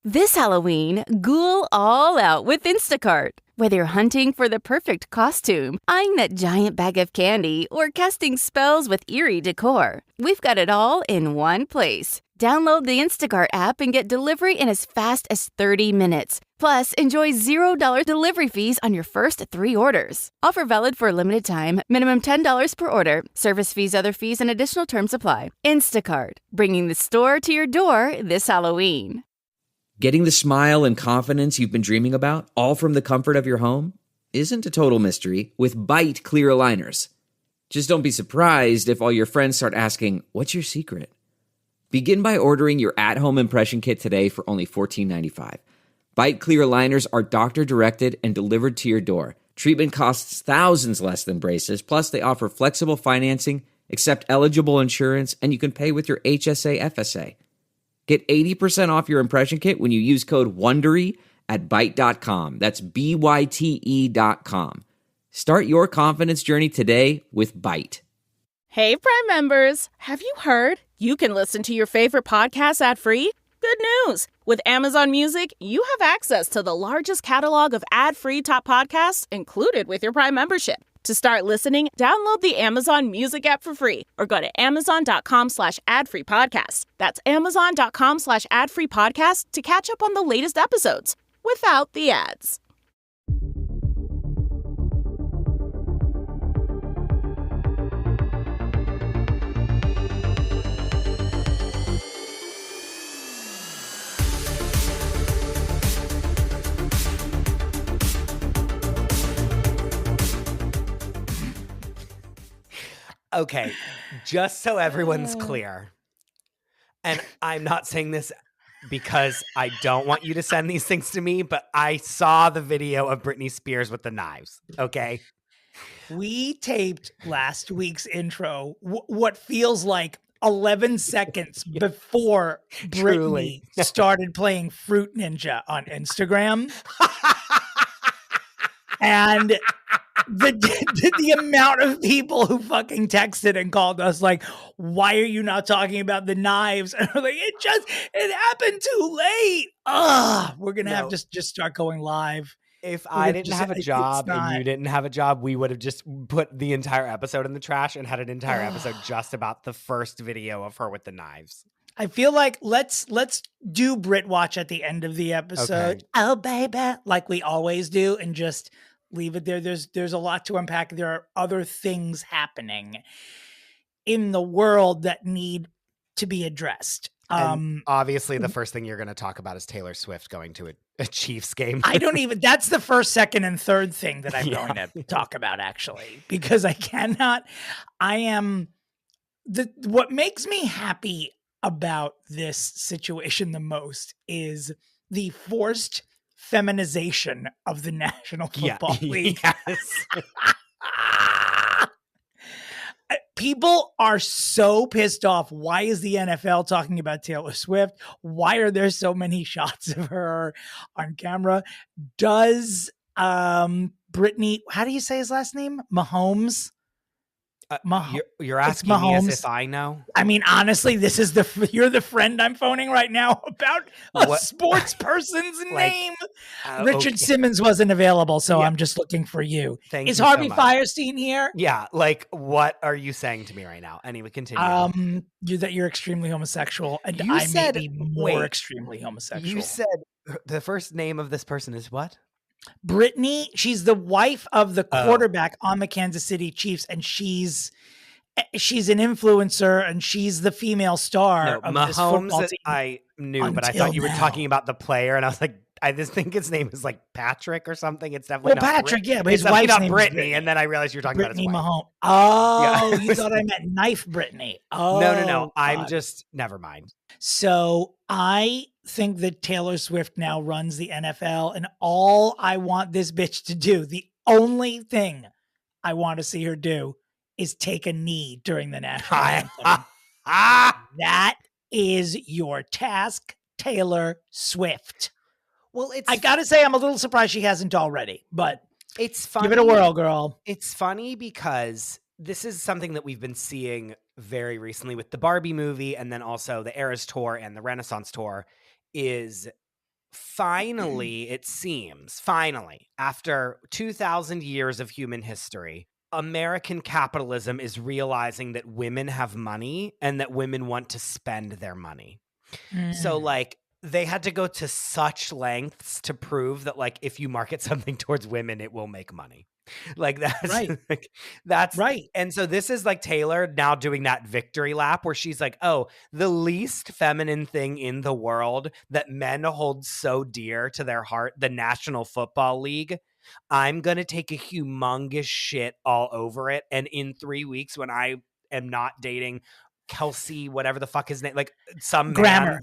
This Halloween, ghoul all out with Instacart. Whether you're hunting for the perfect costume, eyeing that giant bag of candy, or casting spells with eerie decor, we've got it all in one place. Download the Instacart app and get delivery in as fast as 30 minutes. Plus, enjoy $0 delivery fees on your first 3 orders. Offer valid for a limited time. Minimum $10 per order. Service fees, other fees, and additional terms apply. Instacart, bringing the store to your door this Halloween. Getting the smile and confidence you've been dreaming about, all from the comfort of your home, isn't a total mystery with Bite Clear Aligners. Just don't be surprised if all your friends start asking, "What's your secret?" Begin by ordering your at-home impression kit today for only $14.95. Bite Clear Aligners are doctor-directed and delivered to your door. Treatment costs thousands less than braces, plus they offer flexible financing, accept eligible insurance, and you can pay with your HSA FSA. Get 80% off your impression kit when you use code WONDERY at Byte.com. That's BYTE.com. Start your confidence journey today with Byte. Hey, Prime members, have you heard? You can listen to your favorite podcasts ad-free? Good news! With Amazon Music, you have access to the largest catalog of ad-free top podcasts included with your Prime membership. To start listening, download the Amazon Music app for free or go to amazon.com/ad-free-podcast. That's amazon.com/ad-free-podcast to catch up on the latest episodes without the ads. Okay, just so everyone's clear, and I'm not saying this because I don't want you to send these things to me, but I saw the video of Britney Spears with the knives, okay? We taped last week's intro, what feels like 11 seconds before Britney started playing Fruit Ninja on Instagram. And the amount of people who fucking texted and called us like, why are you not talking about the knives? And we're like, it happened too late. We're going to have to just start going live. If I didn't have a job and you didn't have a job, we would have just put the entire episode in the trash and had an entire episode just about the first video of her with the knives. I feel like let's do Brit Watch at the end of the episode. Okay. Oh, baby, like we always do, and just leave it there. There's a lot to unpack. There are other things happening in the world that need to be addressed. Obviously, the first thing you're going to talk about is Taylor Swift going to a Chiefs game. That's the first, second, and third thing that I'm going to talk about, actually, because what makes me happy about this situation the most is the forced feminization of the National Football League. Yes. People are so pissed off. Why is the NFL talking about Taylor Swift? Why are there so many shots of her on camera? Does Britney, how do you say his last name? Mahomes? You're asking me as if I know? I mean, honestly, you're the friend I'm phoning right now about a sports person's name. Richard Simmons wasn't available, so I'm just looking for you. Is Harvey Fierstein here? Yeah, what are you saying to me right now? Anyway, continue. That you're extremely homosexual, and I may be more extremely homosexual. You said the first name of this person is what? Britney, she's the wife of the quarterback on the Kansas City Chiefs, and she's an influencer, and she's the female star of Mahomes, this football team. I knew, but I thought you were talking about the player, and I was like, I just think his name is like Patrick or something. It's definitely not Patrick, but his wife's not name Britney, and then I realized you're talking about his wife. Mahomes. Oh, you thought I meant knife Britney. Oh, no. I'm just, never mind. So I think that Taylor Swift now runs the NFL, and all I want this bitch to do, the only thing I want to see her do, is take a knee during the national anthem. That is your task, Taylor Swift. Well, I gotta say, I'm a little surprised she hasn't already, but it's funny. Give it a whirl, girl. It's funny because this is something that we've been seeing very recently with the Barbie movie, and then also the Eras Tour and the Renaissance Tour, is finally, it seems, after 2,000 years of human history, American capitalism is realizing that women have money and that women want to spend their money. So like they had to go to such lengths to prove that like if you market something towards women, it will make money. Like that's Right. like, that's Right. And so this is like Taylor now doing that victory lap where she's like, oh, the least feminine thing in the world that men hold so dear to their heart, the National Football League. I'm going to take a humongous shit all over it. And in 3 weeks, when I am not dating Kelsey, whatever the fuck his name, like some Grammer.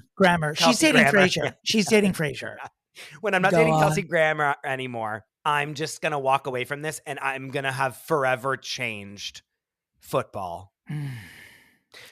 She's Kelsey dating Grammer. Frasier. Yeah. She's dating Frasier. When I'm not Go dating on. Kelsey Grammer anymore, I'm just going to walk away from this and I'm going to have forever changed football.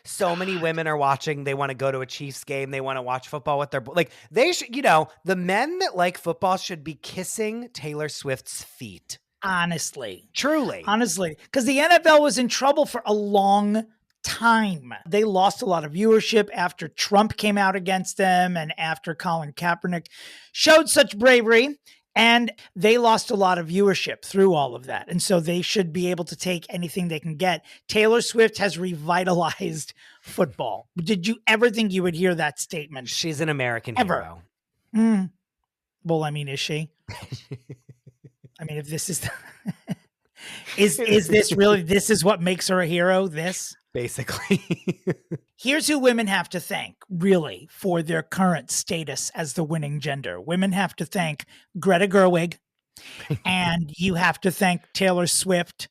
So many women are watching. They want to go to a Chiefs game. They want to watch football with their, like they should, the men that like football should be kissing Taylor Swift's feet. Honestly. Truly. Honestly. Because the NFL was in trouble for a long time. They lost a lot of viewership after Trump came out against them and after Colin Kaepernick showed such bravery. And they lost a lot of viewership through all of that. And so they should be able to take anything they can get. Taylor Swift has revitalized football. Did you ever think you would hear that statement? She's an American hero. Well, I mean, is she? I mean, if this is is this really, this is what makes her a hero? This? Basically. Here's who women have to thank, really, for their current status as the winning gender. Women have to thank Greta Gerwig, and you have to thank Taylor Swift,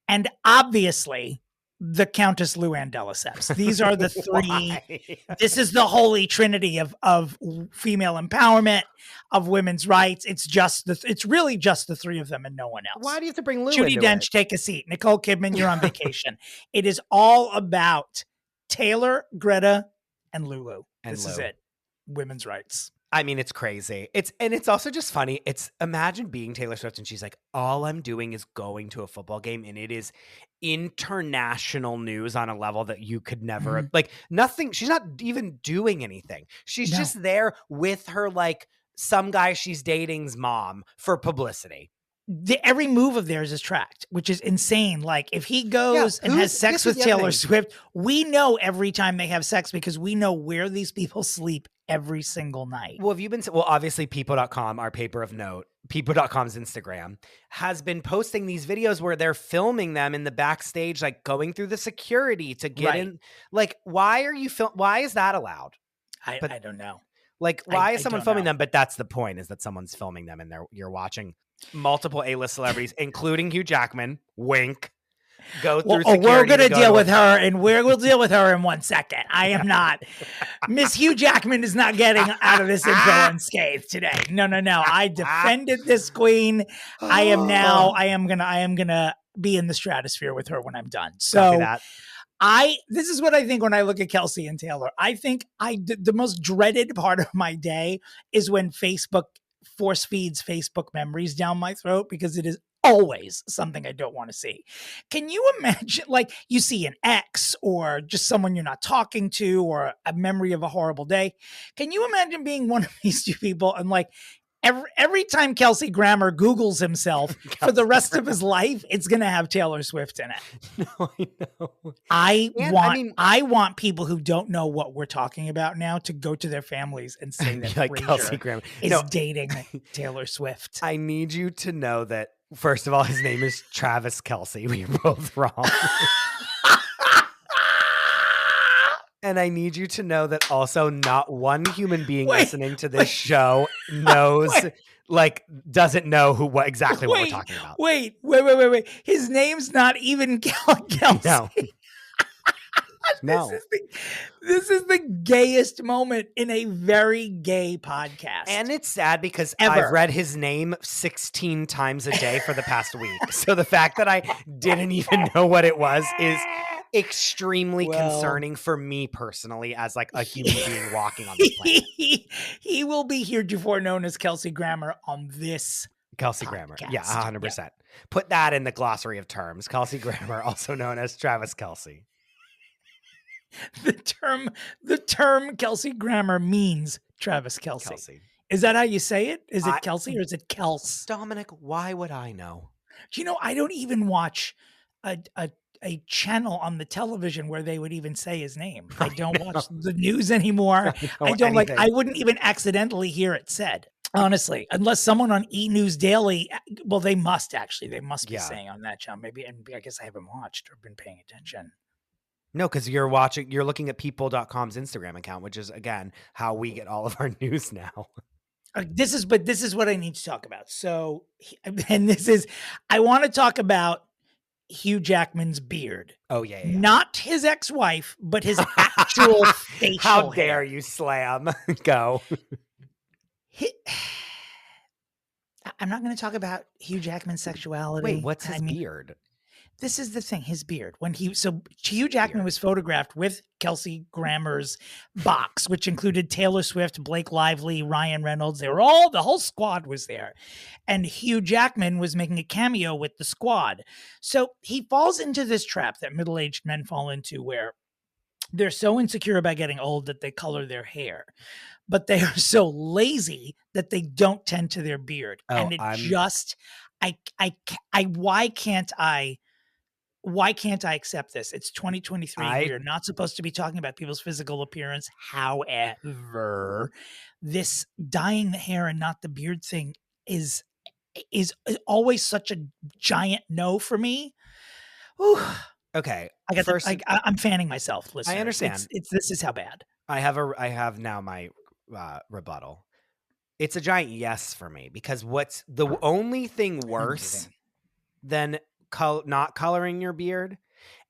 and obviously the Countess Luann de Lesseps. These are the three. This is the holy trinity of female empowerment, of women's rights. It's really just the three of them and no one else. Why do you have to bring Lou Judi into Dench, it? take a seat. Nicole Kidman, you're on vacation. It is all about Taylor, Greta, and Lulu. This is it. Women's rights. I mean, it's crazy. It's also just funny. Imagine being Taylor Swift and she's like, all I'm doing is going to a football game, and it is international news on a level that you could never like nothing. She's not even doing anything. She's just there with her, like some guy she's dating's mom for publicity. Every move of theirs is tracked, which is insane. Like if he goes and has sex with Taylor Swift, we know every time they have sex because we know where these people sleep every single night. Well, obviously people.com, our paper of note, people.com's Instagram has been posting these videos where they're filming them in the backstage, like going through the security to get in. Like, why are you why is that allowed? I don't know. Like, why is someone filming them? But that's the point, is that someone's filming them and you're watching multiple A-list celebrities, including Hugh Jackman, wink, go through security. We're going to deal with her, and we'll deal with her in 1 second. I am not. Miss Hugh Jackman is not getting out of this info unscathed today. No. I defended this queen. I am gonna be in the stratosphere with her when I'm done. So this is what I think when I look at Kelsey and Taylor. I think the most dreaded part of my day is when Facebook force feeds Facebook memories down my throat, because it is always something I don't want to see. Can you imagine, like, you see an ex or just someone you're not talking to or a memory of a horrible day? Can you imagine being one of these two people and like every time Kelsey Grammer Googles himself for the rest of his life, it's going to have Taylor Swift in it. No, I know. I want people who don't know what we're talking about now to go to their families and say that like Frasier Kelsey Grammer is dating Taylor Swift. I need you to know that, first of all, his name is Travis Kelsey. We are both wrong. And I need you to know that also not one human being listening to this show knows, doesn't know what we're talking about. Wait. His name's not even Kelsey. No. No. This is the gayest moment in a very gay podcast. And it's sad because I've read his name 16 times a day for the past week. So the fact that I didn't even know what it was is extremely concerning for me personally, as like a human being walking on the planet. He will be heretofore known as Kelsey Grammer on this Kelsey podcast. Grammer. Yeah, 100%. Yeah. Put that in the glossary of terms. Kelsey Grammer, also known as Travis Kelsey. The term Kelsey Grammer means Travis Kelsey. Is that how you say it? Is it Kelsey or is it Kels? Dominick, why would I know? Do you know, I don't even watch a channel on the television where they would even say his name. I don't watch the news anymore. I don't I wouldn't even accidentally hear it said. Honestly, unless someone on E! News Daily, well, they must be saying on that channel. Maybe, and I guess I haven't watched or been paying attention. No, because you're looking at people.com's Instagram account, which is, again, how we get all of our news now. This is what I need to talk about. So, and I want to talk about Hugh Jackman's beard. Oh, yeah. Not his ex-wife, but his actual facial How hair. dare you slam? Go. I'm not going to talk about Hugh Jackman's sexuality. Wait, what's his beard? This is the thing, his beard. Hugh Jackman was photographed with Kelsey Grammer's box, which included Taylor Swift, Blake Lively, Ryan Reynolds. The whole squad was there. And Hugh Jackman was making a cameo with the squad. So he falls into this trap that middle-aged men fall into where they're so insecure about getting old that they color their hair. But they are so lazy that they don't tend to their beard. And why can't I accept this? It's 2023. We are not supposed to be talking about people's physical appearance. However, this dyeing the hair and not the beard thing is always such a giant no for me. Whew. Okay. I'm fanning myself, listeners. I understand. This is how bad. I have now my rebuttal. It's a giant yes for me, because what's the only thing worse than not coloring your beard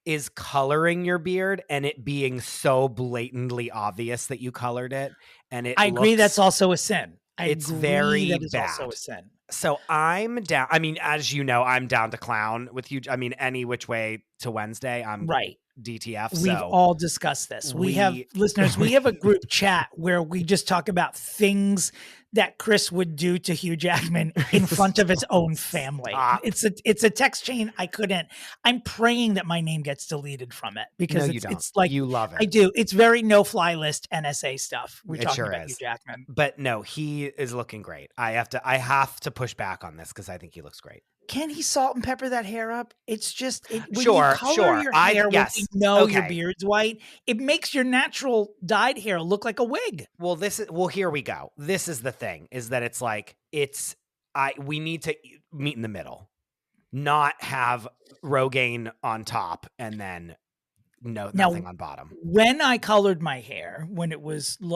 is coloring your beard and it being so blatantly obvious that you colored it. And I agree that's also a sin. It's very bad. Also a sin. So I'm down. I mean, as you know, I'm down to clown with you. I mean, any which way to Wednesday, I'm right. DTF. We've all discussed this. We have listeners. We have a group chat where we just talk about things that Chris would do to Hugh Jackman in front of his own family. It's a text chain. I'm praying that my name gets deleted from it because it's like, you love it. I do. It's very no fly list NSA stuff. We're talking about Hugh Jackman. But no, he is looking great. I have to push back on this because I think he looks great. Can he salt and pepper that hair up? It's just when sure. You color your hair yes. when you know your beard's white, it makes your natural dyed hair look like a wig. Well, here we go. This is the thing: is that it's like we need to meet in the middle, not have Rogaine on top and then nothing on bottom. When I colored my hair,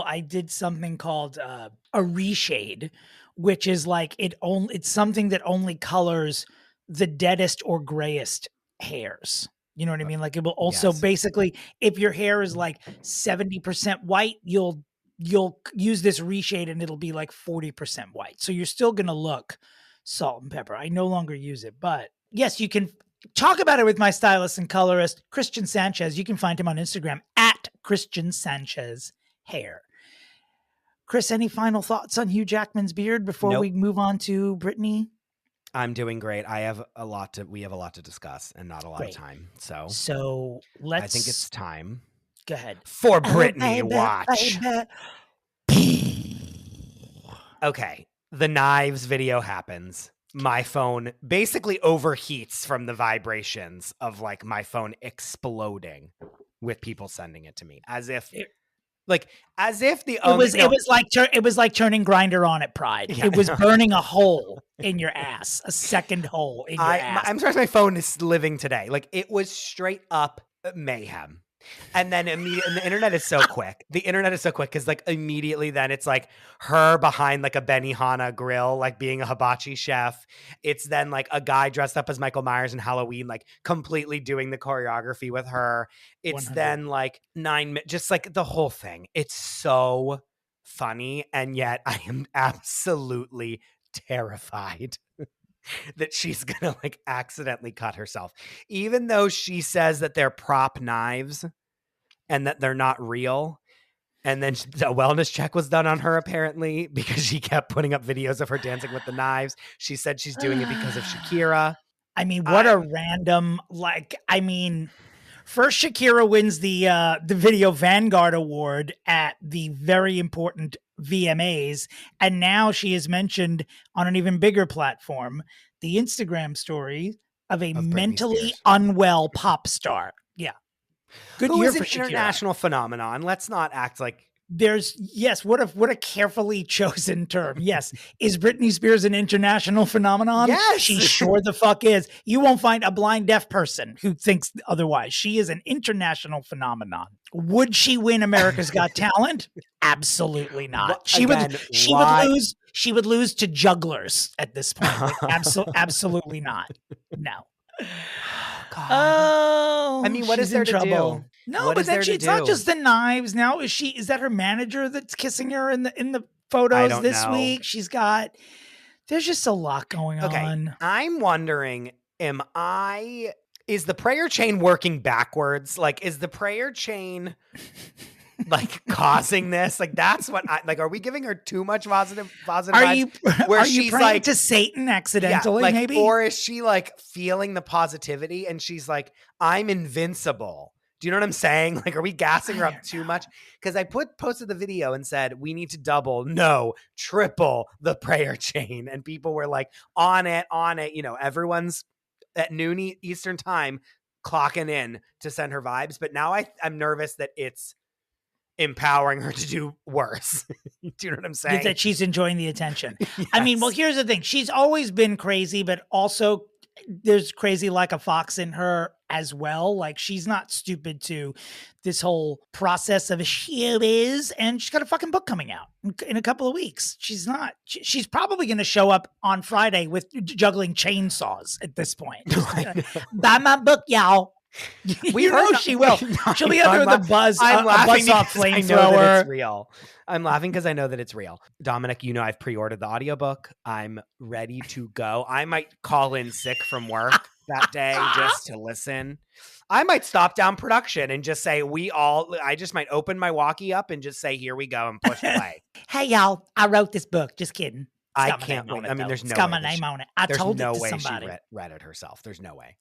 I did something called a reshade, which is like it's something that only colors the deadest or grayest hairs. You know what I mean? Like it will also basically, if your hair is like 70% white, you'll use this reshade and it'll be like 40% white. So you're still going to look salt and pepper. I no longer use it, but yes, you can talk about it with my stylist and colorist, Christian Sanchez. You can find him on Instagram at Christian Sanchez Hair. Chris, any final thoughts on Hugh Jackman's beard before we move on to Britney? I'm doing great. We have a lot to discuss and not a lot of time. So I think it's time. Go ahead. For Britney watch. Okay. The knives video happens. My phone basically overheats from the vibrations of like my phone exploding with people sending it to me as if the it was like turning Grindr on at Pride. Yeah. It was burning a hole in your ass, a second hole in your ass. I'm surprised my phone is living today. Like it was straight up mayhem. And then immediately, the internet is so quick. Because like immediately then it's like her behind like a Benihana grill, like being a hibachi chef. It's then like a guy dressed up as Michael Myers in Halloween, like completely doing the choreography with her. It's 100. Then like just like the whole thing. It's so funny. And yet I am absolutely terrified that she's gonna like accidentally cut herself, even though she says that they're prop knives and that they're not real. And then a wellness check was done on her apparently because she kept putting up videos of her dancing with the knives. She said she's doing it because of Shakira. I mean, what a random, first Shakira wins the Video Vanguard Award at the very important VMAs. And now she is mentioned on an even bigger platform, the Instagram story of a mentally Spears. unwell pop star. Yeah. Good Who year is for an Shakira. international phenomenon. Let's not act like What a carefully chosen term. Yes. Is Britney Spears an international phenomenon? Yes. She sure the fuck is. You won't find a blind deaf person who thinks otherwise. She is an international phenomenon. Would she win America's Got Talent? Absolutely not. She would lose to jugglers at this point. Like, absolutely not. No. God. Oh, I mean, what is there to do? No, What but is there then to it's not do? just the knives. Now is that her manager that's kissing her in the photos don't this know. week? There's just a lot going on. I'm wondering, is the prayer chain working backwards? Like, is the prayer chain like causing this? Like, that's what are we giving her too much positive Are vibes? you Where are you she's praying like to Satan accidentally, like, maybe? or is she like feeling the positivity and she's like, I'm invincible? Do you know what I'm saying? Like, are we gassing her up too much? Because I posted the video and said, we need to triple the prayer chain. And people were like, on it. You know, everyone's at noon Eastern time clocking in to send her vibes. But now I'm nervous that it's empowering her to do worse. Do you know what I'm saying? That she's enjoying the attention. Yes. I mean, well, here's the thing. She's always been crazy, but also there's crazy like a fox in her as well. Like, she's not stupid to this whole process of showbiz, and she's got a fucking book coming out in a couple of weeks. She's not. She's probably going to show up on Friday with juggling chainsaws at this point. Buy my book, y'all. You know she will. She'll be under the buzz. I'm laughing buzz off because I know that flamethrower. it's real. I'm laughing because I know that it's real. Dominic, you know I've pre-ordered the audiobook. I'm ready to go. I might call in sick from work that day just to listen. I might stop down production and just say I just might open my walkie up and just say, here we go, and push play. Hey, y'all, I wrote this book. Just kidding. I can't wait. I mean, there's no way. It's got my name on it. I told it to way somebody. she read it herself. There's no way.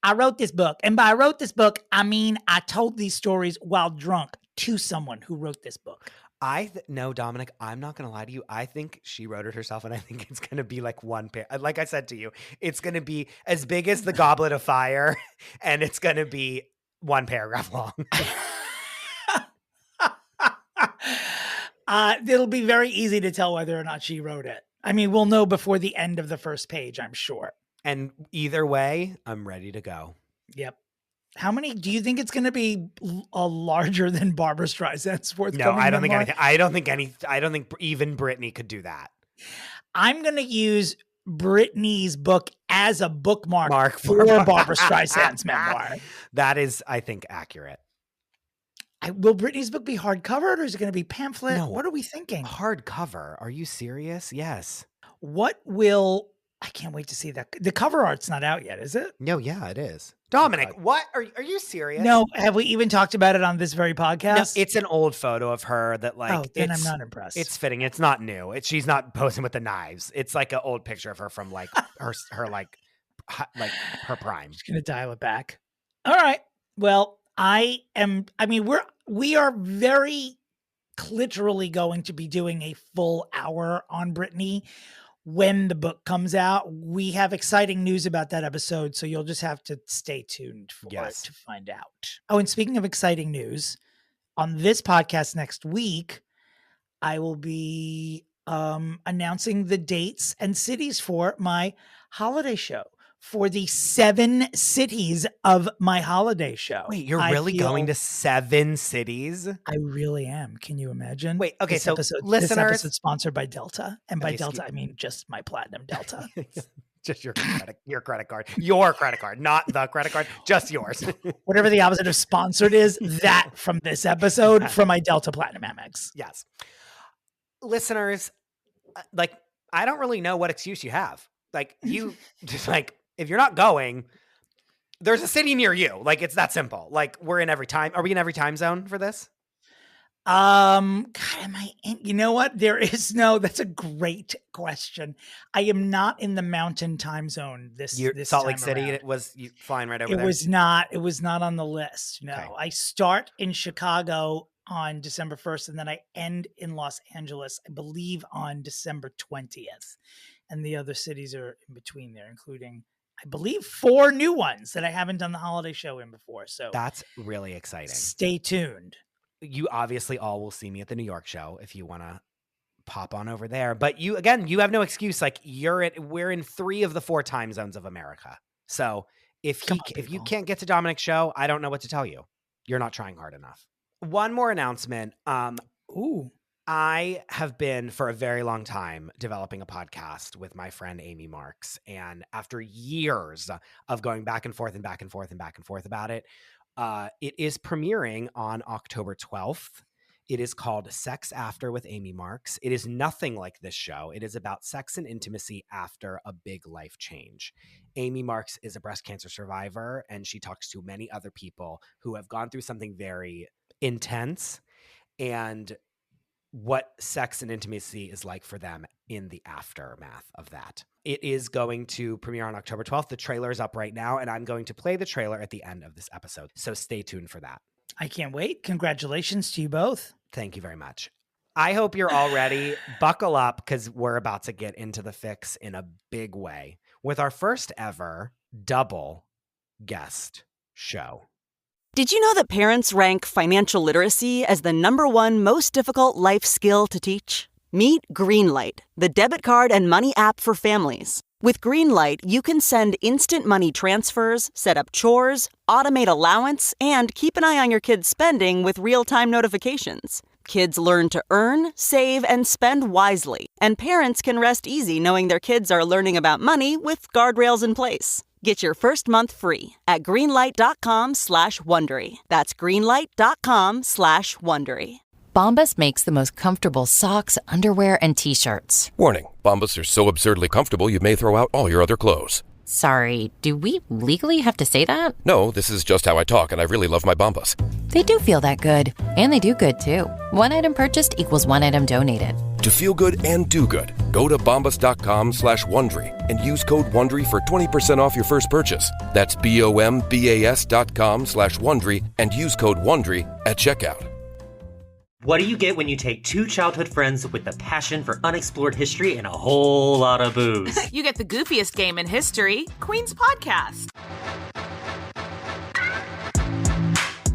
I wrote this book. And by I wrote this book, I mean I told these stories while drunk to someone who wrote this book. No, Dominic, I'm not going to lie to you. I think she wrote it herself, and I think it's going to be like one pair. Like I said to you, it's going to be as big as the Goblet of Fire, and it's going to be one paragraph long. It'll be very easy to tell whether or not she wrote it. I mean, we'll know before the end of the first page, I'm sure. And either way, I'm ready to go. Yep. How many do you think it's going to be larger than Barbara Streisand's forthcoming? No, I don't memoir? think anything. I don't think even Britney could do that. I'm going to use Britney's book as a bookmark for for Barbara Streisand's memoir. That is, I think, accurate. Will Britney's book be hardcover, or is it going to be pamphlet? No. What are we thinking? Hardcover? Are you serious? Yes. I can't wait to see that. The cover art's not out yet, is it? No, yeah, it is. Dominic, what? Are you serious? No. Have we even talked about it on this very podcast? No, it's an old photo of her that like. Oh, then I'm not impressed. It's fitting. It's not new. She's not posing with the knives. It's like an old picture of her from like her like her prime. Just gonna dial it back. All right. Well, we are very literally going to be doing a full hour on Britney when the book comes out. We have exciting news about that episode, so you'll just have to stay tuned for it to find out. Oh, and speaking of exciting news, on this podcast next week, I will be announcing the dates and cities for my holiday show, for the 7 cities of my holiday show. Wait, you're really going to 7 cities? I really am. Can you imagine? Wait, okay, this so episode, listeners, this episode sponsored by Delta, and by Delta I mean just my Platinum Delta. Just your credit card, not the credit card, just yours. Whatever the opposite of sponsored is, that from this episode from my Delta Platinum Amex. Yes, listeners, like I don't really know what excuse you have. Like you just like. If you're not going, there's a city near you. Like, it's that simple. Like, we're in every time. Are we in every time zone for this? God, am I in? You know what? That's a great question. I am not in the mountain time zone this Salt Lake City, around. it was flying right over there? It was not on the list. No, Okay. I start in Chicago on December 1st, and then I end in Los Angeles, I believe, on December 20th. And the other cities are in between there, including, I believe, 4 new ones that I haven't done the holiday show in before. So that's really exciting. Stay tuned. You obviously all will see me at the New York show if you want to pop on over there. But you have no excuse. Like we're in 3 of the 4 time zones of America. So if you can't get to Dominick's show, I don't know what to tell you. You're not trying hard enough. One more announcement. I have been for a very long time developing a podcast with my friend Amy Marks. And after years of going back and forth and back and forth and back and forth about it, it is premiering on October 12th. It is called Sex After with Amy Marks. It is nothing like this show. It is about sex and intimacy after a big life change. Amy Marks is a breast cancer survivor, and she talks to many other people who have gone through something very intense and what sex and intimacy is like for them in the aftermath of that. It is going to premiere on October 12th. The trailer is up right now, and I'm going to play the trailer at the end of this episode. So stay tuned for that. I can't wait. Congratulations to you both. Thank you very much. I hope you're all ready. Buckle up, because we're about to get into the fix in a big way with our first ever double guest show. Did you know that parents rank financial literacy as the #1 most difficult life skill to teach? Meet Greenlight, the debit card and money app for families. With Greenlight, you can send instant money transfers, set up chores, automate allowance, and keep an eye on your kids' spending with real-time notifications. Kids learn to earn, save, and spend wisely, and parents can rest easy knowing their kids are learning about money with guardrails in place. Get your first month free at greenlight.com/Wondery. That's greenlight.com/Wondery. Bombas makes the most comfortable socks, underwear, and T-shirts. Warning, Bombas are so absurdly comfortable you may throw out all your other clothes. Sorry, do we legally have to say that? No, this is just how I talk, and I really love my Bombas. They do feel that good. And they do good, too. One item purchased equals one item donated. To feel good and do good, go to bombas.com/Wondery and use code WONDERY for 20% off your first purchase. That's BOMBAS.com/Wondery and use code WONDERY at checkout. What do you get when you take 2 childhood friends with a passion for unexplored history and a whole lot of booze? You get the goofiest game in history, Queen's Podcast.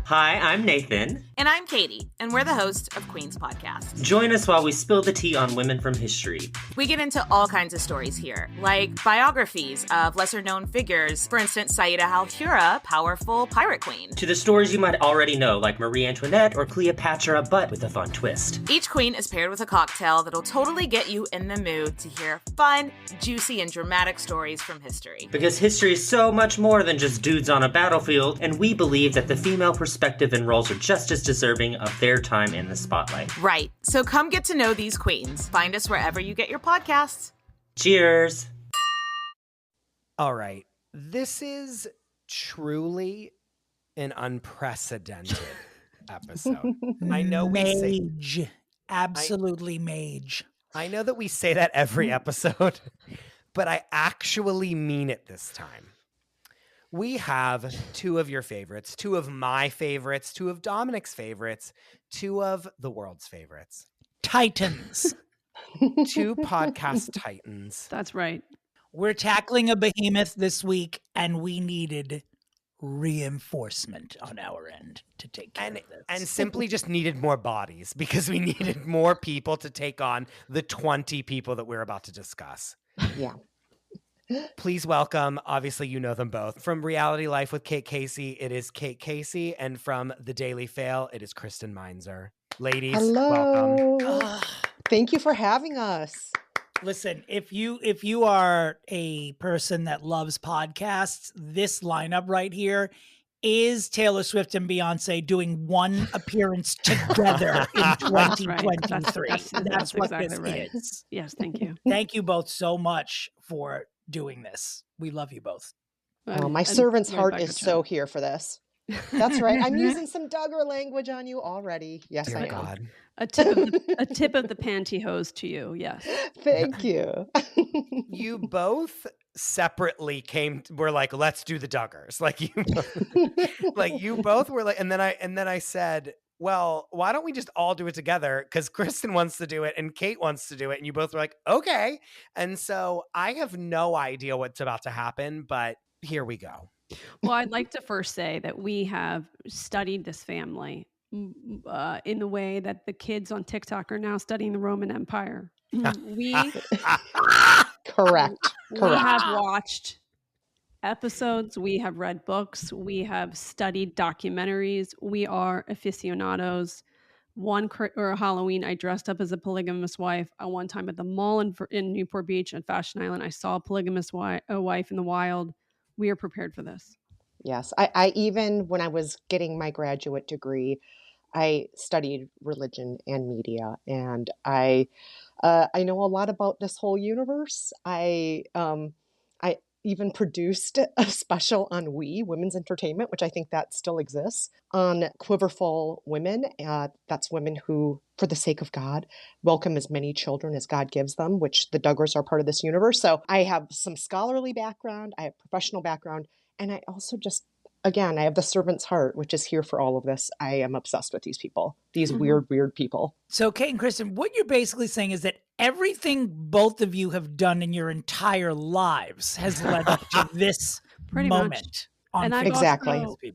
Hi, I'm Nathan. And I'm Katie, and we're the host of Queen's Podcast. Join us while we spill the tea on women from history. We get into all kinds of stories here, like biographies of lesser-known figures. For instance, Saida Al-Hura, powerful pirate queen. To the stories you might already know, like Marie Antoinette or Cleopatra, but with a fun twist. Each queen is paired with a cocktail that'll totally get you in the mood to hear fun, juicy, and dramatic stories from history. Because history is so much more than just dudes on a battlefield, and we believe that the female perspective and roles are just as deserving of their time in the spotlight. Right. So come get to know these queens. Find us wherever you get your podcasts. Cheers. All right. This is truly an unprecedented episode. I know Mage. Absolutely mage. I know that we say that every episode, but I actually mean it this time. We have 2 of your favorites, 2 of my favorites, 2 of Dominick's favorites, 2 of the world's favorites. Titans. 2 podcast titans. That's right. We're tackling a behemoth this week, and we needed reinforcement on our end to take care of this. And simply just needed more bodies, because we needed more people to take on the 20 people that we're about to discuss. Yeah. Please welcome, obviously you know them both. From Reality Life with Kate Casey, it is Kate Casey. And from The Daily Fail, it is Kristen Meinzer. Ladies, hello. Welcome. Thank you for having us. Listen, if you are a person that loves podcasts, this lineup right here is Taylor Swift and Beyonce doing one appearance together in 2023. That's what exactly this right. is. Yes, thank you. Thank you both so much for doing this. We love you both. Oh, my servant's heart is so here for this. That's right. I'm using some Duggar language on you already. Yes, Dear I am. God. A tip of the pantyhose to you. Yes. Thank you. You both separately were like, let's do the Duggars. Like you both were like, and then I said, well, why don't we just all do it together? Because Kristen wants to do it and Kate wants to do it. And you both were like, okay. And so I have no idea what's about to happen, but here we go. Well, I'd like to first say that we have studied this family in the way that the kids on TikTok are now studying the Roman Empire. We Correct. have watched episodes, we have read books, we have studied documentaries. We are aficionados. Halloween, I dressed up as a polygamous wife. One time at the mall in Newport Beach and Fashion Island, I saw a polygamous wife in the wild. We are prepared for this. Yes. I even, when I was getting my graduate degree, I studied religion and media, and I know a lot about this whole universe. I even produced a special on women's entertainment, which I think that still exists, on Quiverfull women. That's women who, for the sake of God, welcome as many children as God gives them, which the Duggars are part of this universe. So I have some scholarly background, I have professional background, and I also just, again, I have the servant's heart, which is here for all of this. I am obsessed with these people, these weird people. So Kate and Kristen, what you're basically saying is that everything both of you have done in your entire lives has led up to this Pretty moment. Much. And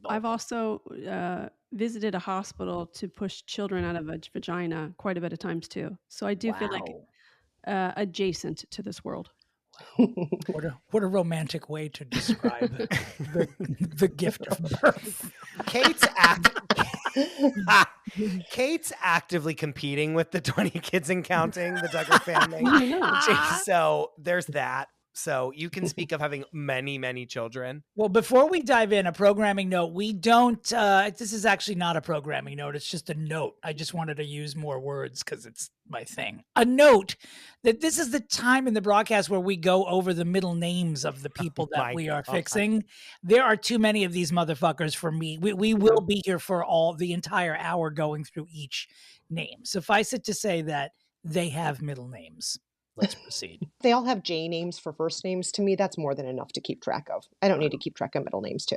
I've also visited a hospital to push children out of a vagina quite a bit of times too. So I do feel like adjacent to this world. What a romantic way to describe the gift of birth. Kate's actively competing with the 20 kids and counting, the Duggar family. So there's that. So you can speak of having many, many children. Well, before we dive in, a programming note. We don't, this is actually not a programming note. It's just a note. I just wanted to use more words because it's my thing. A note that this is the time in the broadcast where we go over the middle names of the people that we are fixing. There are too many of these motherfuckers for me. We will be here for the entire hour going through each name. Suffice it to say that they have middle names. Let's proceed. They all have J names for first names. To me, that's more than enough to keep track of. I don't need to keep track of middle names too.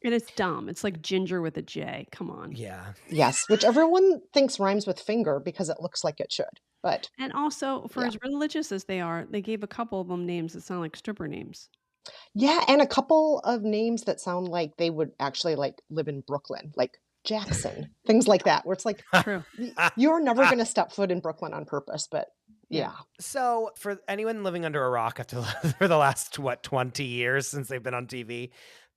And it's dumb. It's like ginger with a J. Come on. Yeah. Yes, which everyone thinks rhymes with finger because it looks like it should. But and also, for as religious as they are, they gave a couple of them names that sound like stripper names. Yeah, and a couple of names that sound like they would actually like live in Brooklyn, like Jackson, things like that, where it's like, true. You're never going to step foot in Brooklyn on purpose, but yeah. So for anyone living under a rock for the last, 20 years since they've been on TV,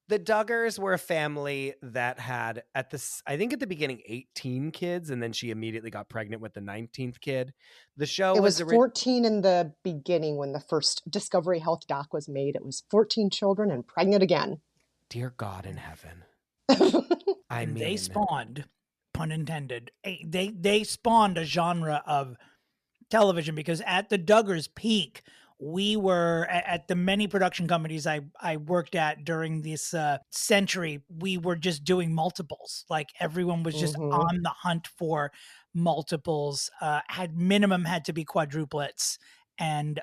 the Duggars were a family that had I think at the beginning, 18 kids, and then she immediately got pregnant with the 19th kid. The show was 14 in the beginning when the first Discovery Health doc was made. It was 14 children and pregnant again. Dear God in heaven. I mean, they spawned, pun intended, they spawned a genre of television because at the Duggars' peak, we were at the many production companies I worked at during this century. We were just doing multiples. Like everyone was just on the hunt for multiples. Had to be quadruplets and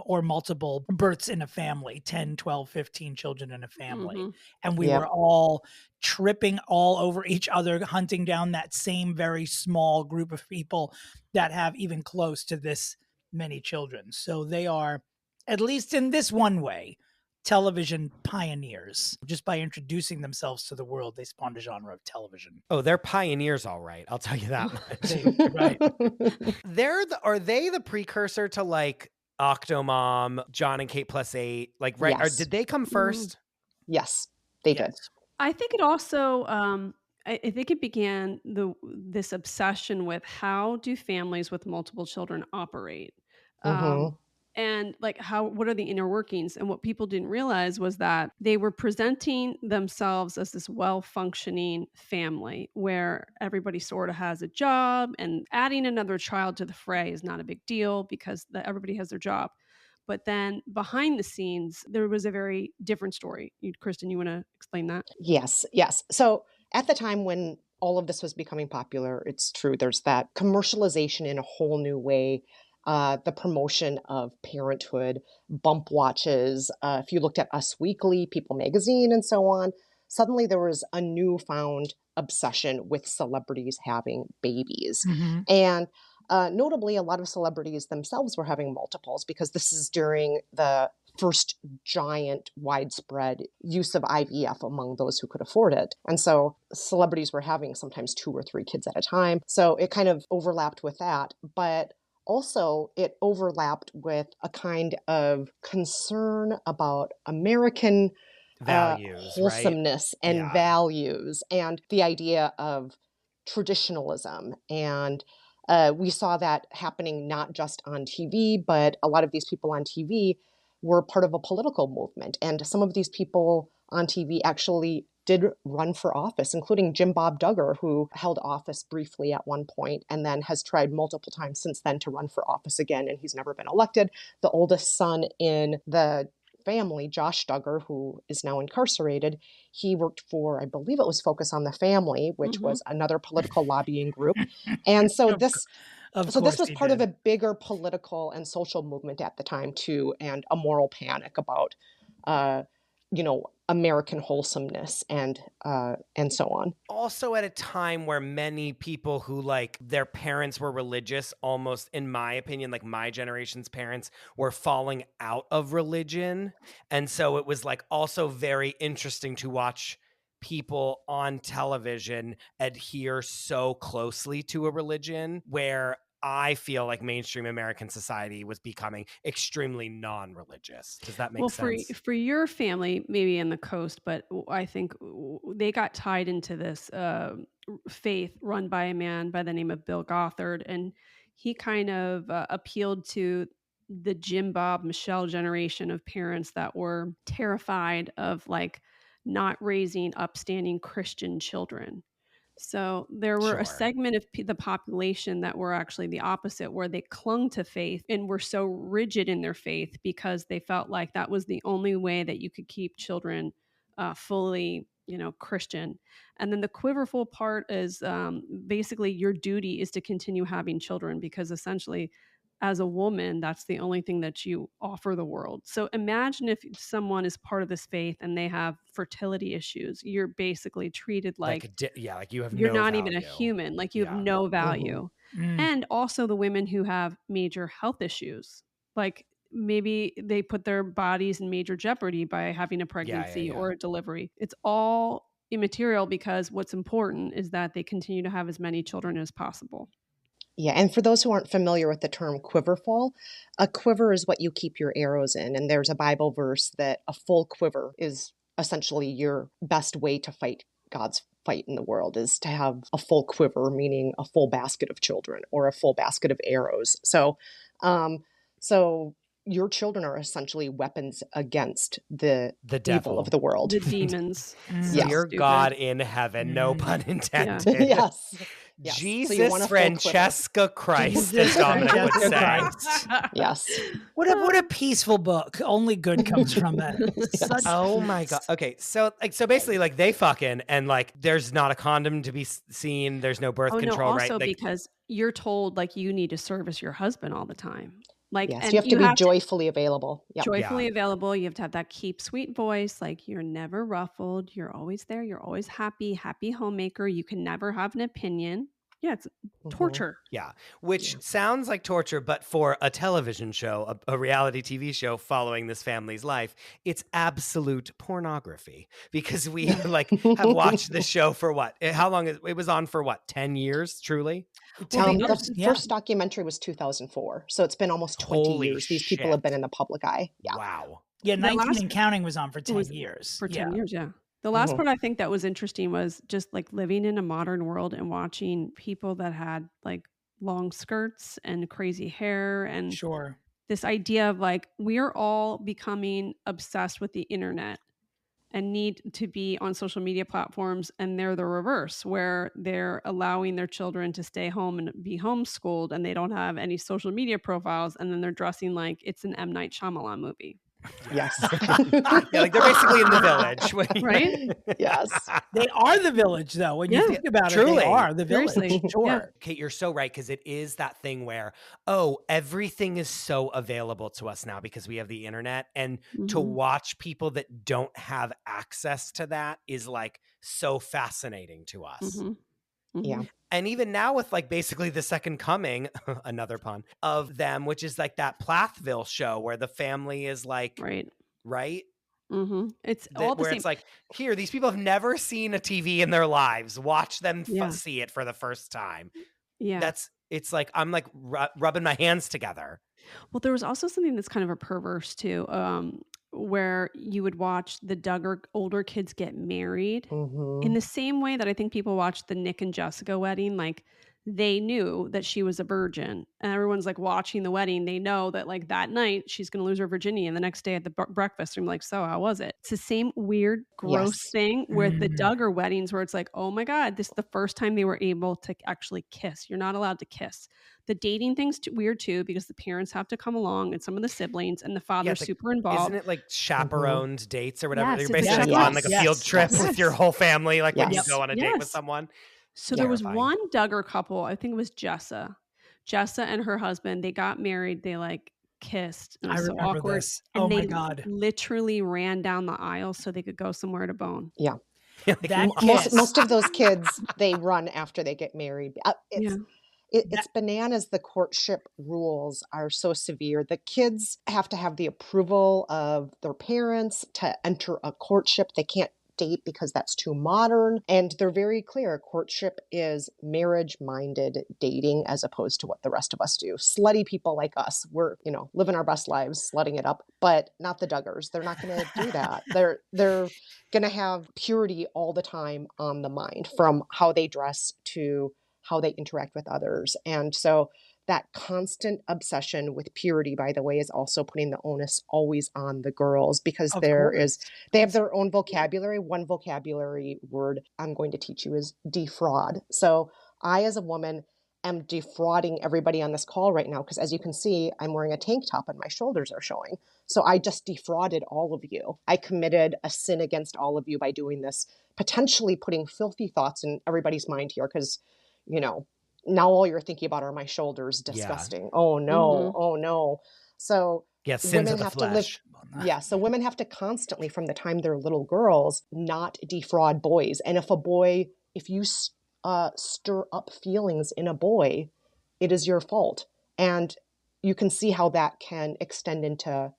or multiple births in a family, 10, 12, 15 children in a family. And we were all tripping all over each other, hunting down that same very small group of people that have even close to this many children. So they are, at least in this one way, television pioneers. Just by introducing themselves to the world, they spawned a genre of television. Oh, they're pioneers, all right. I'll tell you that much. Right. Are they the precursor to like Octomom, John and Kate plus 8? Like, right? Yes. Or did they come first? Yes, they did. I think it also, I think it began this obsession with how do families with multiple children operate? And like what are the inner workings? And what people didn't realize was that they were presenting themselves as this well-functioning family where everybody sort of has a job, and adding another child to the fray is not a big deal because everybody has their job. But then behind the scenes, there was a very different story. Kristen, you want to explain that? Yes. So at the time when all of this was becoming popular, it's true, there's that commercialization in a whole new way. The promotion of parenthood, bump watches. If you looked at Us Weekly, People Magazine, and so on, suddenly there was a newfound obsession with celebrities having babies. Mm-hmm. And notably, a lot of celebrities themselves were having multiples because this is during the first giant widespread use of IVF among those who could afford it. And so celebrities were having sometimes 2 or 3 kids at a time. So it kind of overlapped with that. But also, it overlapped with a kind of concern about American values, wholesomeness right? and values, and the idea of traditionalism. And we saw that happening not just on TV, but a lot of these people on TV were part of a political movement. And some of these people on TV actually did run for office, including Jim Bob Duggar, who held office briefly at one point and then has tried multiple times since then to run for office again, and he's never been elected. The oldest son in the family, Josh Duggar, who is now incarcerated, he worked for, I believe it was Focus on the Family, which was another political lobbying group. And so this was part of a bigger political and social movement at the time too, and a moral panic about American wholesomeness and so on. Also at a time where many people who like their parents were religious, almost in my opinion, like my generation's parents were falling out of religion. And so it was like also very interesting to watch people on television adhere so closely to a religion where I feel like mainstream American society was becoming extremely non-religious. Does that make sense? For your family, maybe in the coast, but I think they got tied into this faith run by a man by the name of Bill Gothard, and he kind of appealed to the Jim Bob Michelle generation of parents that were terrified of like not raising upstanding Christian children. So there were a segment of the population that were actually the opposite, where they clung to faith and were so rigid in their faith because they felt like that was the only way that you could keep children fully, Christian. And then the quiverful part is basically your duty is to continue having children, because essentially as a woman, that's the only thing that you offer the world. So imagine if someone is part of this faith and they have fertility issues, you're basically treated like you have you're no not value. even a human, like you have no value. And also the women who have major health issues, like maybe they put their bodies in major jeopardy by having a pregnancy or a delivery. It's all immaterial, because what's important is that they continue to have as many children as possible. Yeah, and for those who aren't familiar with the term quiverfull, a quiver is what you keep your arrows in. And there's a Bible verse that a full quiver is essentially your best way to fight God's fight in the world, is to have a full quiver, meaning a full basket of children or a full basket of arrows. So your children are essentially weapons against the evil of the world. The demons. Dear God in heaven, no pun intended. Yes. Jesus Francesca Christ, as Dominick would say. Yes. What a peaceful book. Only good comes from it. Oh my God. Okay, so basically, like they fucking, and like there's not a condom to be seen. There's no birth control, also, right? Also, because you're told like you need to service your husband all the time. Like, yes, and you have to be joyfully available. Yep. Joyfully available. You have to have that keep sweet voice. Like you're never ruffled. You're always there. You're always happy homemaker. You can never have an opinion. Yeah, it's torture. Yeah, which sounds like torture, but for a television show, a reality TV show following this family's life, it's absolute pornography, because we like have watched the show for what? How long? It was on for what? 10 years, truly? The first documentary was 2004, so it's been almost 20 years. These people have been in the public eye. Yeah. Wow. Yeah, 19 and counting was on for 10 years. For 10 years, yeah. The last part I think that was interesting was just like living in a modern world and watching people that had like long skirts and crazy hair and this idea of like we're all becoming obsessed with the internet and need to be on social media platforms, and they're the reverse, where they're allowing their children to stay home and be homeschooled and they don't have any social media profiles, and then they're dressing like it's an M. Night Shyamalan movie. Yes. Yeah, like they're basically in the village. Right? Yes. They are the village, though. When you think about it, truly. they are the village. Seriously. Sure. Yeah. Kate, you're so right, because it is that thing where, everything is so available to us now because we have the internet, and to watch people that don't have access to that is like so fascinating to us. Yeah. And even now with like basically the second coming, another pun, of them, which is like that Plathville show where the family is like, right? It's all the where same. it's like, here, these people have never seen a TV in their lives. Watch them see it for the first time. Yeah. It's like, I'm like rubbing my hands together. Well, there was also something that's kind of a perverse too, where you would watch the Duggar older kids get married in the same way that I think people watched the Nick and Jessica wedding. Like, they knew that she was a virgin, and everyone's like watching the wedding. They know that like that night she's going to lose her virginity, and the next day at the breakfast room, like, so how was it? It's the same weird, gross thing with the Duggar weddings, where it's like, oh my God, this is the first time they were able to actually kiss. You're not allowed to kiss. The dating thing's weird too, because the parents have to come along and some of the siblings, and the father's super involved. Isn't it like chaperoned dates or whatever? Yes, You're basically exactly. on like a field trip with your whole family, like when you go on a date with someone. So there was one Duggar couple, I think it was Jessa and her husband. They got married. They like kissed. It was I so remember awkward. this. And my they God. literally ran down the aisle so they could go somewhere to bone. Yeah. That Most of those kids, they run after they get married. It's bananas. The courtship rules are so severe. The kids have to have the approval of their parents to enter a courtship. They can't date because that's too modern. And they're very clear. Courtship is marriage-minded dating as opposed to what the rest of us do. Slutty people like us, we're, living our best lives, slutting it up, but not the Duggars. They're not going to do that. They're going to have purity all the time on the mind, from how they dress to how they interact with others. And so that constant obsession with purity, by the way, is also putting the onus always on the girls, because they have their own vocabulary. One vocabulary word I'm going to teach you is defraud. So I, as a woman, am defrauding everybody on this call right now, because as you can see, I'm wearing a tank top and my shoulders are showing. So I just defrauded all of you. I committed a sin against all of you by doing this, potentially putting filthy thoughts in everybody's mind here, because, now all you're thinking about are my shoulders. Disgusting. Yeah. Oh no. Oh no. So sins of the flesh. So women have to constantly, from the time they're little girls, not defraud boys. And if you stir up feelings in a boy, it is your fault. And you can see how that can extend into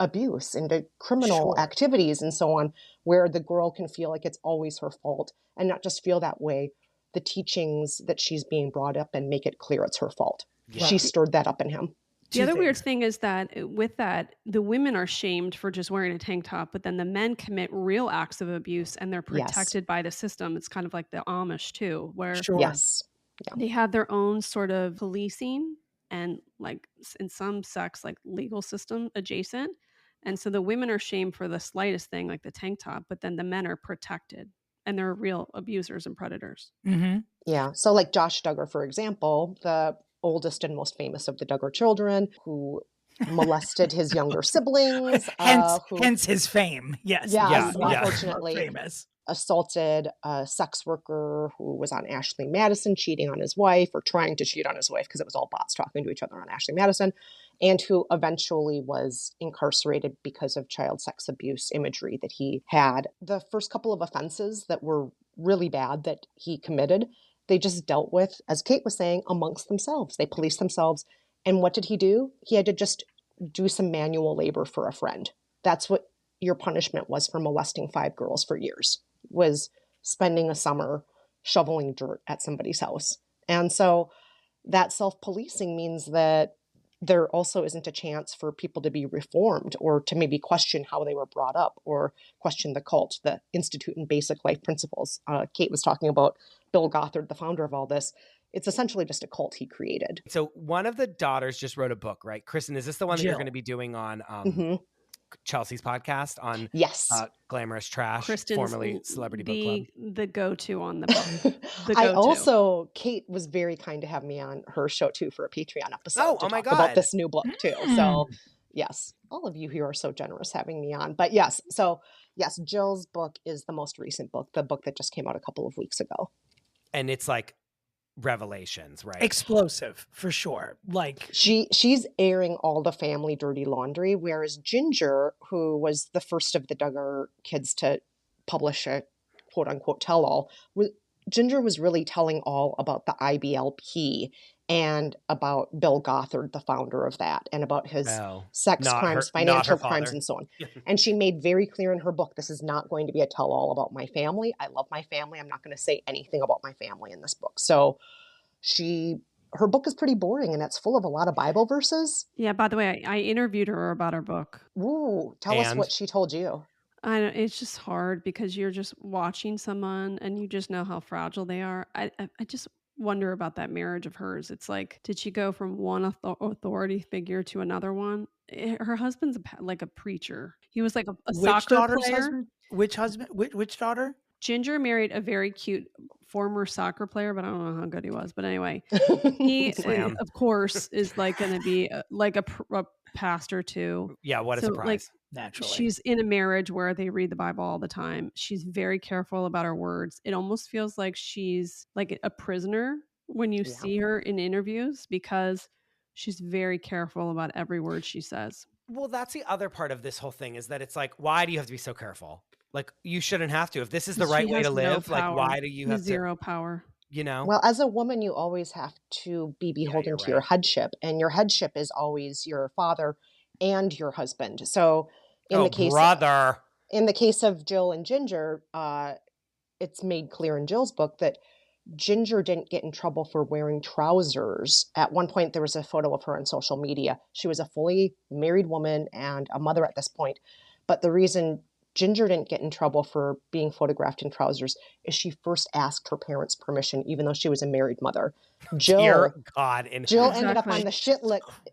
abuse, into criminal activities and so on, where the girl can feel like it's always her fault, and not just feel that way. The teachings that she's being brought up and make it clear it's her fault. Yeah. She stirred that up in him. The other weird thing is that with that, the women are shamed for just wearing a tank top, but then the men commit real acts of abuse and they're protected by the system. It's kind of like the Amish too, where they have their own sort of policing and, like, in some sects, like legal system adjacent. And so the women are shamed for the slightest thing, like the tank top, but then the men are protected. And they're real abusers and predators. Mm-hmm. Yeah. So like Josh Duggar, for example, the oldest and most famous of the Duggar children, who molested his younger siblings. Hence his fame. Yes. Unfortunately, famous. Assaulted a sex worker who was on Ashley Madison, cheating on his wife, or trying to cheat on his wife, because it was all bots talking to each other on Ashley Madison, and who eventually was incarcerated because of child sex abuse imagery that he had. The first couple of offenses that were really bad that he committed, they just dealt with, as Kate was saying, amongst themselves. They policed themselves. And what did he do? He had to just do some manual labor for a friend. That's what your punishment was for molesting 5 girls for years, was spending a summer shoveling dirt at somebody's house. And so that self-policing means that there also isn't a chance for people to be reformed, or to maybe question how they were brought up, or question the cult, the Institute and Basic Life Principles. Kate was talking about Bill Gothard, the founder of all this. It's essentially just a cult he created. So one of the daughters just wrote a book, right? Kristen, is this the one that you're going to be doing on Chelsea's podcast on Glamorous Trash, Kristen's formerly Celebrity Book Club? The go-to on the book. Kate was very kind to have me on her show too for a Patreon episode. Oh my God. About this new book too. So yes, all of you here are so generous having me on. But yes, so yes, Jill's book is the most recent book, the book that just came out a couple of weeks ago. And it's like revelations, right? Explosive for sure. Like she's airing all the family dirty laundry, whereas Ginger, who was the first of the Duggar kids to publish a quote unquote tell-all, Ginger was really telling all about the IBLP and about Bill Gothard, the founder of that, and about his sex crimes, financial crimes, and so on. And she made very clear in her book, this is not going to be a tell-all about my family. I love my family. I'm not going to say anything about my family in this book. So her book is pretty boring, and it's full of a lot of Bible verses. Yeah, by the way, I interviewed her about her book. Ooh, tell us what she told you. It's just hard because you're just watching someone and you just know how fragile they are. I just wonder about that marriage of hers. It's like, did she go from one authority figure to another one? Her husband's like a preacher. He was like a soccer player. Husband? Which husband? Which daughter? Ginger married a very cute former soccer player, but I don't know how good he was. But anyway, he, of course, is like going to be like a pastor too. Yeah, what a surprise. Like, naturally, she's in a marriage where they read the Bible all the time. She's very careful about her words. It almost feels like she's like a prisoner when you see her in interviews because she's very careful about every word she says. Well, that's the other part of this whole thing is that it's like, why do you have to be so careful? Like, you shouldn't have to. If this is the right way to live, like, why do you have zero power? You know? Well, as a woman, you always have to be beholden to your headship, and your headship is always your father and your husband. So in the case of Jill and Ginger, it's made clear in Jill's book that Ginger didn't get in trouble for wearing trousers. At one point, there was a photo of her on social media. She was a fully married woman and a mother at this point. But the reason Ginger didn't get in trouble for being photographed in trousers is she first asked her parents' permission, even though she was a married mother. Jill ended up on the shit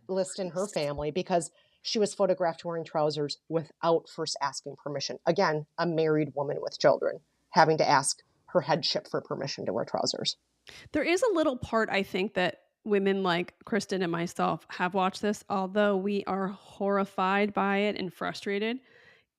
list in her family because she was photographed wearing trousers without first asking permission. Again, a married woman with children having to ask her headship for permission to wear trousers. There is a little part, I think, that women like Kristen and myself have watched this, although we are horrified by it and frustrated.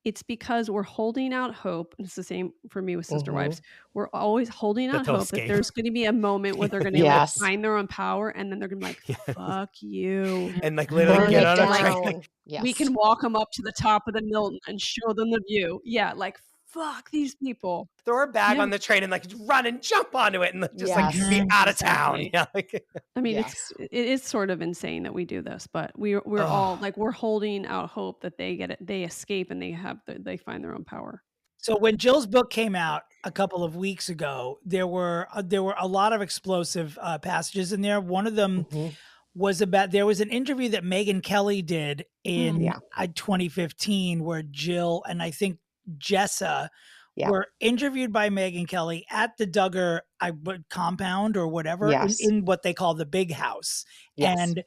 It's because we're holding out hope. And it's the same for me with Sister Wives. We're always holding out hope that there's going to be a moment where they're going to like find their own power, and then they're going to be like, fuck you. And like literally get on a train. We can walk them up to the top of the Milton and show them the view. Yeah, like, fuck these people. Throw a bag on the train and like run and jump onto it and just like be out of town. Yeah, like, I mean, it is sort of insane that we do this, but we're all like, we're holding out hope that they get it, they escape, and they find their own power. So when Jill's book came out a couple of weeks ago, there were a lot of explosive passages in there. One of them was there was an interview that Megyn Kelly did in 2015 where Jill and I think Jessa were interviewed by Megyn Kelly at the Duggar compound or whatever in what they call the big house. And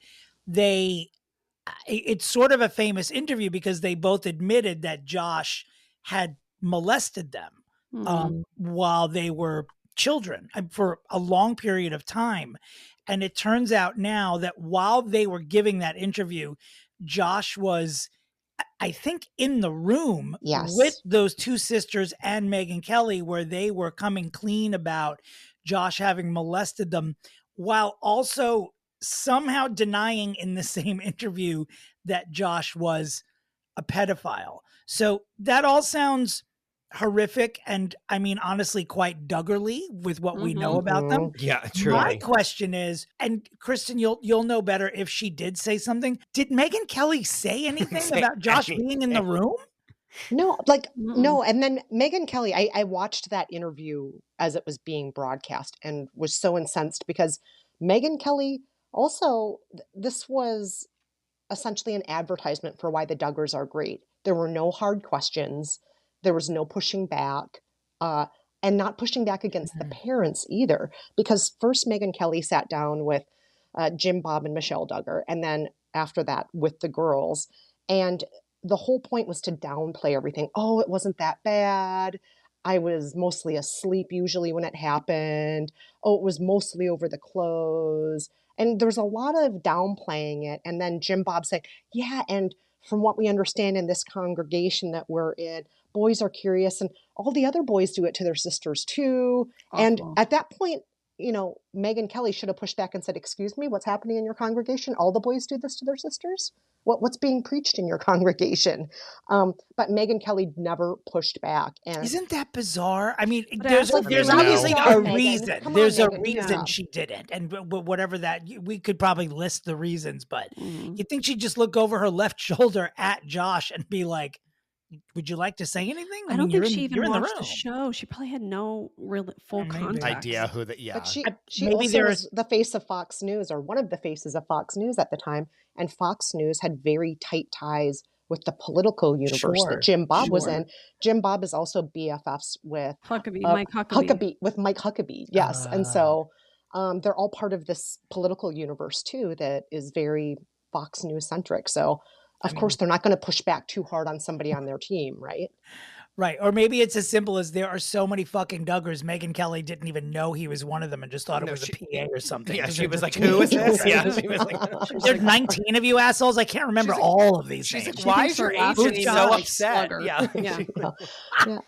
it's sort of a famous interview because they both admitted that Josh had molested them while they were children for a long period of time. And it turns out now that while they were giving that interview, Josh was, I think, in the room with those two sisters and Megyn Kelly, where they were coming clean about Josh having molested them, while also somehow denying in the same interview that Josh was a pedophile. So that all sounds horrific and, I mean, honestly, quite Duggarly with what we know about them. Yeah, truly. My question is, and Kristen, you'll know better if she did say something. Did Megyn Kelly say anything about Josh being in the room? No, no. And then Megyn Kelly, I watched that interview as it was being broadcast and was so incensed because Megyn Kelly also, this was essentially an advertisement for why the Duggars are great. There were no hard questions. There was no pushing back, and not pushing back against the parents either, because first Megyn Kelly sat down with Jim Bob and Michelle Duggar, and then after that with the girls. And the whole point was to downplay everything. Oh, it wasn't that bad. I was mostly asleep usually when it happened. Oh, it was mostly over the clothes. And there was a lot of downplaying it. And then Jim Bob said, yeah, and from what we understand in this congregation that we're in, boys are curious, and all the other boys do it to their sisters too. And at that point, you know, Megyn Kelly should have pushed back and said, excuse me, what's happening in your congregation? All the boys do this to their sisters? What's being preached in your congregation? But Megyn Kelly never pushed back. And isn't that bizarre? I mean, But there's obviously a Megan. reason. Come on, There's a Megan. reason Yeah. she didn't. And whatever that, we could probably list the reasons, but Mhm. you think she'd just look over her left shoulder at Josh and be like, would you like to say anything? I don't mean, think she even you're in the watched the room. show. She probably had no real full Maybe. context. Idea who that? Yeah. But she Maybe also there was the face of Fox News, or one of the faces of Fox News at the time. And Fox News had very tight ties with the political universe Sure, that Jim Bob was sure. in. Jim Bob is also BFFs with Huckabee, Mike Huckabee. with Mike Huckabee. Yes. And so they're all part of this political universe too that is very Fox News centric. So of course they're not going to push back too hard on somebody on their team, right? Right. Or maybe it's as simple as there are so many fucking Duggars. Megyn Kelly didn't even know he was one of them and just thought it was a PA or something. Yeah, 'Cause she they're was just- like, "Who is this?" Yeah, she was like, There's 19 of you assholes. I can't remember She's like- all of these she's names. like, "Why is your agent so upset?" Slugger. Yeah. Yeah. Yeah.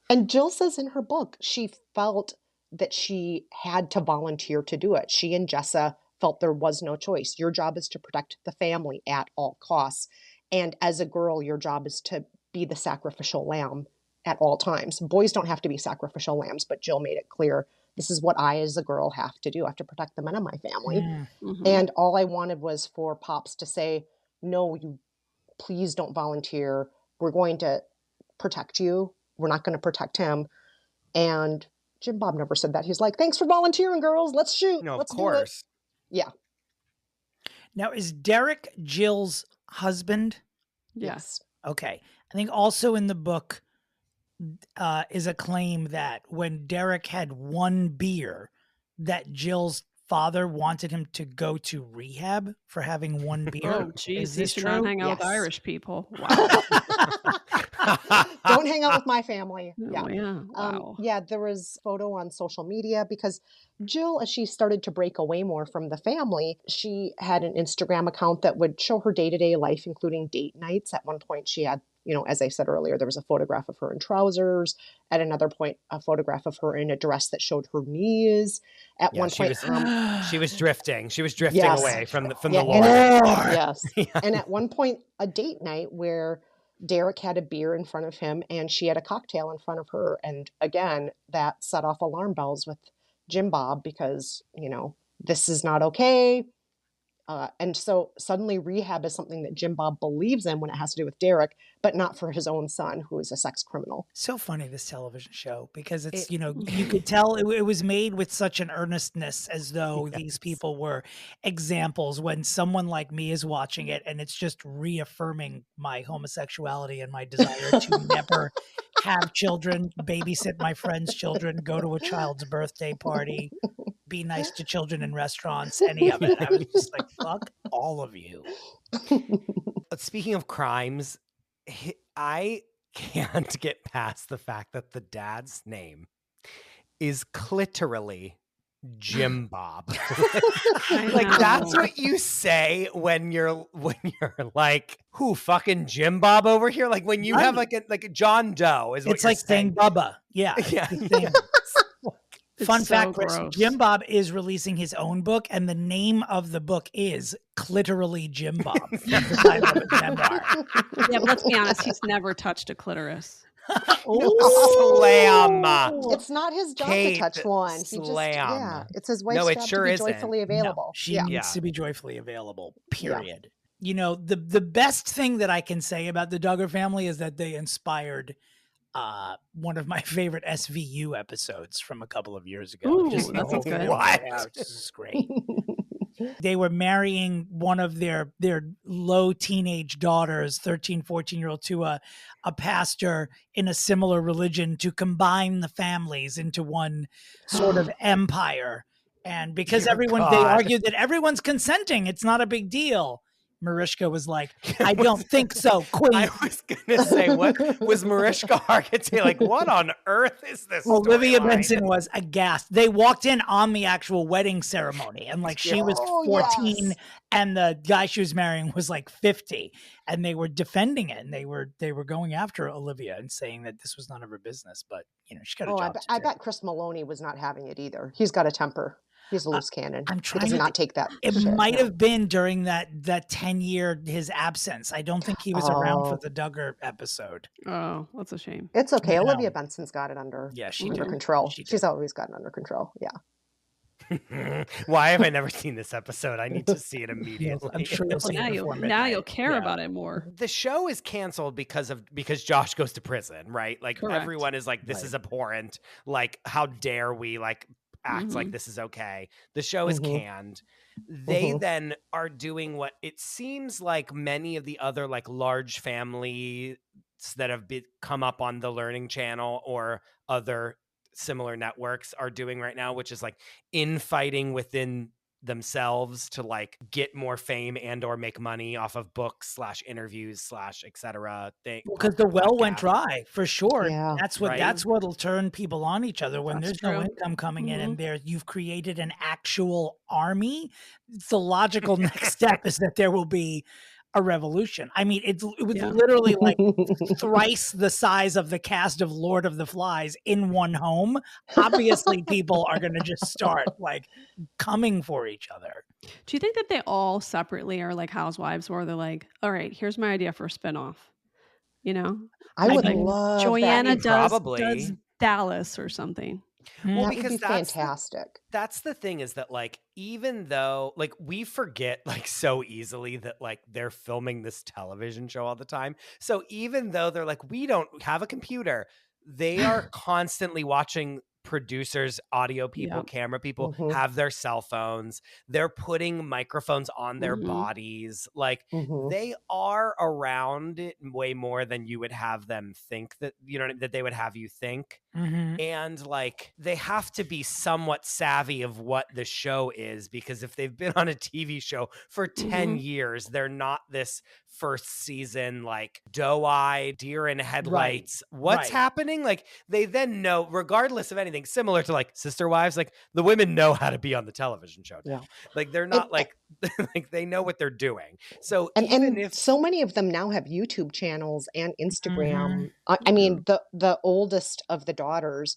And Jill says in her book, she felt that she had to volunteer to do it. She and Jessa felt there was no choice. Your job is to protect the family at all costs. And as a girl, your job is to be the sacrificial lamb at all times. Boys don't have to be sacrificial lambs, but Jill made it clear, this is what I as a girl have to do. I have to protect the men of my family. Mhm. And all I wanted was for Pops to say, no, you please don't volunteer. We're going to protect you. We're not going to protect him. And Jim Bob never said that. He's like, thanks for volunteering, girls. Let's shoot. No, of Let's do it." course. Yeah. Now, is Derek Jill's husband? Yes. Okay. I think also in the book is a claim that when Derek had one beer, that Jill's father wanted him to go to rehab for having one beer. Oh, geez. Is He this should true? not hang out with Yes. Irish people. Wow. Don't hang out with my family. Yeah. Oh, yeah. Wow. Yeah, there was a photo on social media because Jill, as she started to break away more from the family, she had an Instagram account that would show her day-to-day life, including date nights. At one point, she had, you know, as I said earlier, there was a photograph of her in trousers. At another point, a photograph of her in a dress that showed her knees. At Yeah, one she point, was she was drifting. She was drifting Yes. away from the Yeah, Lord. yes. Yeah. And at one point, a date night where Derek had a beer in front of him and she had a cocktail in front of her. And again, that set off alarm bells with Jim Bob because, you know, this is not okay. And so suddenly rehab is something that Jim Bob believes in when it has to do with Derek, but not for his own son, who is a sex criminal. So funny, this television show, because it's, you know, you could tell it was made with such an earnestness as though these people were examples when someone like me is watching it and it's just reaffirming my homosexuality and my desire to never have children, babysit my friends' children, go to a child's birthday party, be nice to children in restaurants, any of it. I was just like, fuck all of you. Speaking of crimes, I can't get past the fact that the dad's name is clitorally Jim Bob. Like that's what you say when you're like, who fucking Jim Bob over here? Like when you have like a John Doe is what It's you're like saying. saying Bubba. Yeah. Yeah. Fun so fact, Chris, gross. Jim Bob is releasing his own book, and the name of the book is Clitorally Jim Bob. That's the title of his memoir. Yeah, but let's be honest. He's never touched a clitoris. Slam. It's not his job Kate, to touch one. He just, slam. yeah, it's his wife's No, it job sure to be isn't. joyfully available. No, she yeah. needs to be joyfully available, period. You know, the best thing that I can say about the Duggar family is that they inspired one of my favorite SVU episodes from a couple of years ago. Ooh, Just that sounds good. What? This is great. They were marrying one of their low teenage daughters, 13, 14-year-old, to a pastor in a similar religion to combine the families into one sort of empire. And because Dear they God. argued that everyone's consenting, it's not a big deal. Mariska was like, I don't think so, Queen. I was gonna say, what was Mariska Hargitay like? What on earth is this? Olivia storyline? Benson was aghast. They walked in on the actual wedding ceremony, and like she was 14, and the guy she was marrying was like 50, and they were defending it, and they were going after Olivia and saying that this was none of her business. But you know, she got a job. I bet Chris Maloney was not having it either. He's got a temper. He's a loose cannon. I'm trying to not take that. It might have been during that 10-year his absence. I don't think he was around for the Duggar episode. Oh, that's a shame. It's okay. Olivia Benson's got it under control. She's always got it under control. Yeah. Why have I never seen this episode? I need to see it immediately. I'm sure you'll see it now you'll care about it more. The show is canceled because Josh goes to prison, right? Like Correct. Everyone is like, this is abhorrent. Like, how dare we act like this is okay. The show is canned. They then are doing what it seems like many of the other large families that have come up on the Learning Channel or other similar networks are doing right now, which is infighting within themselves to get more fame and or make money off of books / interviews / etc. Because the well went dry for sure. Yeah. That's what'll turn people on each other when there's no true. income coming in, and you've created an actual army. The next step is that there will be a revolution. I mean, it was literally thrice the size of the cast of Lord of the Flies in one home. Obviously, people are going to just start coming for each other. Do you think that they all separately are like housewives, where they're like, all right, here's my idea for a spinoff? You know, I would love Joanna that. does Dallas or something. Well, that because would be fantastic. That's the thing is that even though we forget so easily that they're filming this television show all the time. So even though they're we don't have a computer, they are constantly watching producers, audio people, camera people have their cell phones. They're putting microphones on their bodies. They are around it way more than you would have them think that, that they would have you think. And they have to be somewhat savvy of what the show is, because if they've been on a TV show for 10 years, they're not this first season, doe-eyed, deer in headlights. Right. What's happening? They then know, regardless of anything, similar to Sister Wives, the women know how to be on the television show now. They're not they know what they're doing. So and so many of them now have YouTube channels and Instagram. I mean, the oldest of the daughters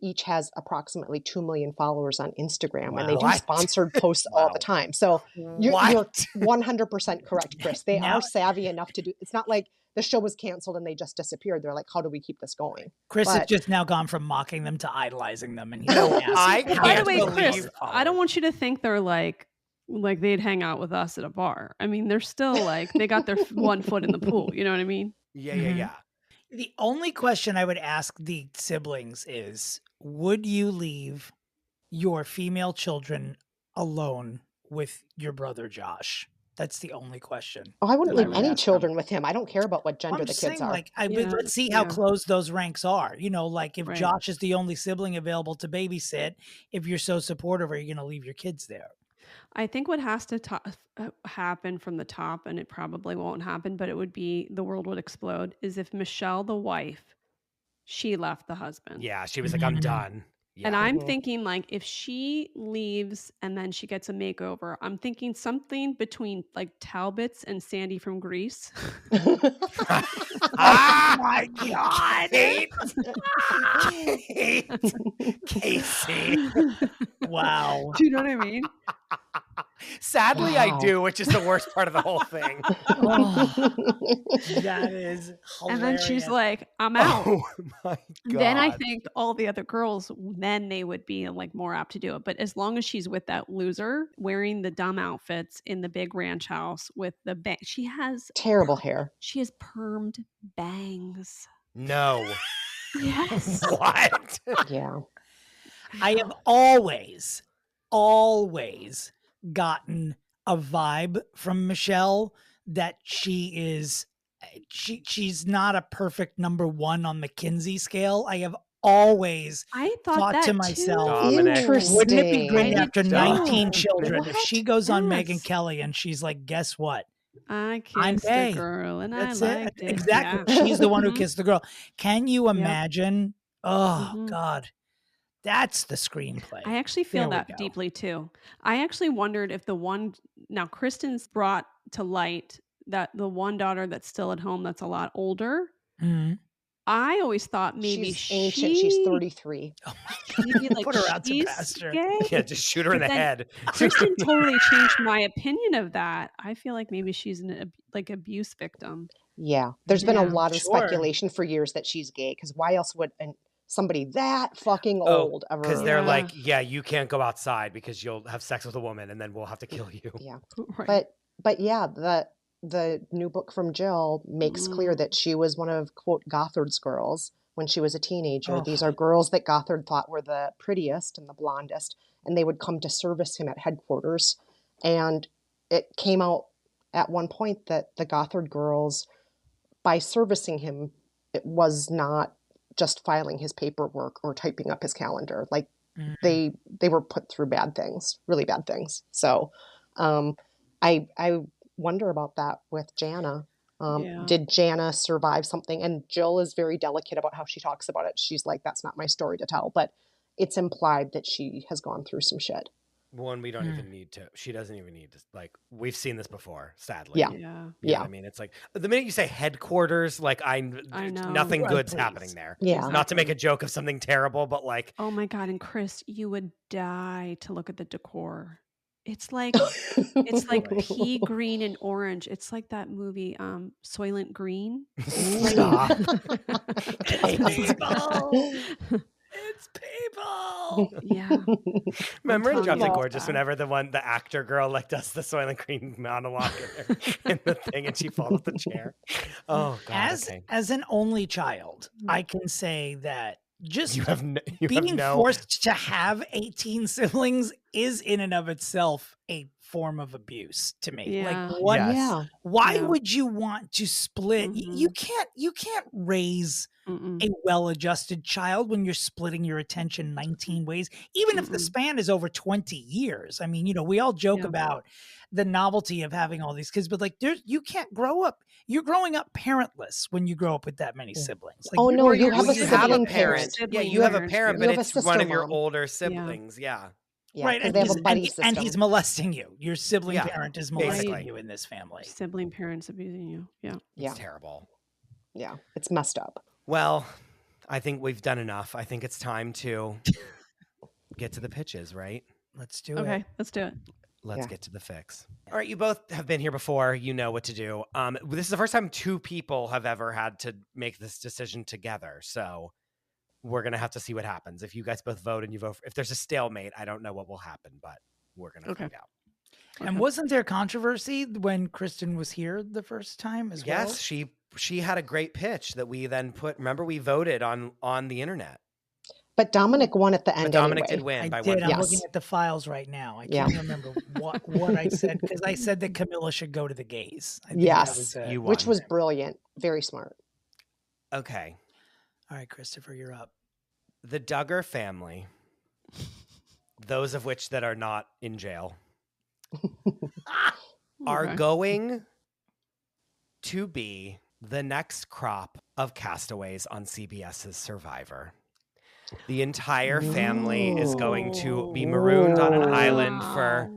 each has approximately 2 million followers on Instagram, and they do sponsored posts all the time. So you're 100% correct, Chris. They are savvy enough to do. It's not like the show was canceled and they just disappeared. They're like, how do we keep this going? Chris has just now gone from mocking them to idolizing them. And By the way, Chris, I don't want you to think they're like they'd hang out with us at a bar. I mean, they're still they got their one foot in the pool. You know what I mean? Yeah. The only question I would ask the siblings is, would you leave your female children alone with your brother Josh? That's the only question. Oh, I wouldn't leave any children with him. I don't care about what gender the kids are. Let's see how close those ranks are. If Josh is the only sibling available to babysit, if you're so supportive, are you going to leave your kids there? I think what has to happen from the top, and it probably won't happen, but it would be the world would explode, is if Michelle, the wife, she left the husband. Yeah, she was like, I'm done. Yeah. And I'm thinking if she leaves and then she gets a makeover, I'm thinking something between Talbot's and Sandy from Grease. Oh my God. Casey. Wow. Do you know what I mean? Sadly, I do, which is the worst part of the whole thing. That is hilarious. And then she's like, I'm out. Oh my God. Then I think all the other girls, then they would be more apt to do it. But as long as she's with that loser wearing the dumb outfits in the big ranch house with the bang, she has terrible hair. She has permed bangs. No. Yes. What? Yeah. I have always gotten a vibe from Michelle that she's not a perfect number one on the Kinsey scale. I have always thought that to too. myself, Interesting. wouldn't it be great after 19 children if she goes on Megyn Kelly and she's like, guess what? I I'm kissed gay. a girl and That's I it. liked it. Exactly. Yeah. She's the one who Mhm. kissed the girl. Can you Yep. imagine? Oh Mhm. God. That's the screenplay. I actually feel There we that go. deeply too. I actually wondered if now Kristen's brought to light that the one daughter that's still at home that's a lot older. Mhm. I always thought maybe She's ancient. She's she 33. maybe like Put her out to she's pasture. gay. Yeah, just shoot her in But the then head. Kristen totally changed my opinion of that. I feel like maybe she's an like abuse victim. Yeah. There's been a Yeah. lot of Sure. speculation for years that she's gay, because why else would somebody that fucking Oh, old because ever? they're Yeah. like, yeah, you can't go outside because you'll have sex with a woman and then we'll have to kill you. Yeah. Right. But yeah, the new book from Jill makes clear that she was one of, quote, Gothard's girls when she was a teenager. Oh. These are girls that Gothard thought were the prettiest and the blondest, and they would come to service him at headquarters. And it came out at one point that the Gothard girls, by servicing him, it was not just filing his paperwork or typing up his calendar. Like they were put through bad things, really bad things. So I wonder about that with Jana. Yeah. Did Jana survive something? And Jill is very delicate about how she talks about it. She's like, that's not my story to tell, but it's implied that she has gone through some shit. One, we don't even need to. She doesn't even need to. Like, we've seen this before, sadly. Yeah. You Yeah. know Yeah. what I mean, it's like the minute you say headquarters, like I know. nothing Right, good's please. happening there. Yeah. Not to make a joke of something terrible, but like, Oh my God. And Chris, you would die to look at the decor. It's like pea green and orange. It's like that movie, Soylent Green. stop. It's people. It's people. Yeah. Remember in telling Drops you. Like Gorgeous, whenever the actor girl like does the Soylent Green monologue in the thing and she falls off the chair. Oh God. As an only child, I can say that just You have being no forced to have 18 siblings is in and of itself a form of abuse to me. Yeah. Like what? Yes. Yeah. Why Yeah. would you want to split? You can't raise a well-adjusted child when you're splitting your attention 19 ways, even if the span is over 20 years. I mean, we all joke Yeah. about the novelty of having all these kids, but like you can't grow up. You're growing up parentless when you grow up with that many siblings. Like, Oh, no, you have a you have a sibling parent. parent. Yeah, you have a parents, parent, you but have a it's one sister of your mom. older siblings. Yeah. Yeah, right, because and they have a buddy system. and he's molesting you. Your sibling Yeah, parent is molesting basically. you in this family. Sibling parents abusing you. Yeah. Yeah. It's terrible. Yeah, it's messed up. Well, I think we've done enough. I think it's time to get to the pitches, right? Let's do it. Okay, let's do it. Let's get to the fix. All right, you both have been here before. You know what to do. This is the first time two people have ever had to make this decision together. So we're going to have to see what happens. If you guys both vote and you vote, if there's a stalemate, I don't know what will happen, but we're going to find out. And wasn't there controversy when Kristen was here the first time as well? Yes, she had a great pitch that we then put. Remember, we voted on the internet. But Dominick won at the end. But Dominick anyway. did win I by did. 1 I'm looking at the files right now. I can't remember what I said, because I said that Camilla should go to the gays. I think that Yes, was it. You won. which was brilliant. Very smart. Okay. All right, Christopher, you're up. The Duggar family, those of which that are not in jail, are Okay. going to be the next crop of castaways on CBS's Survivor. The entire family is going to be marooned on an island for,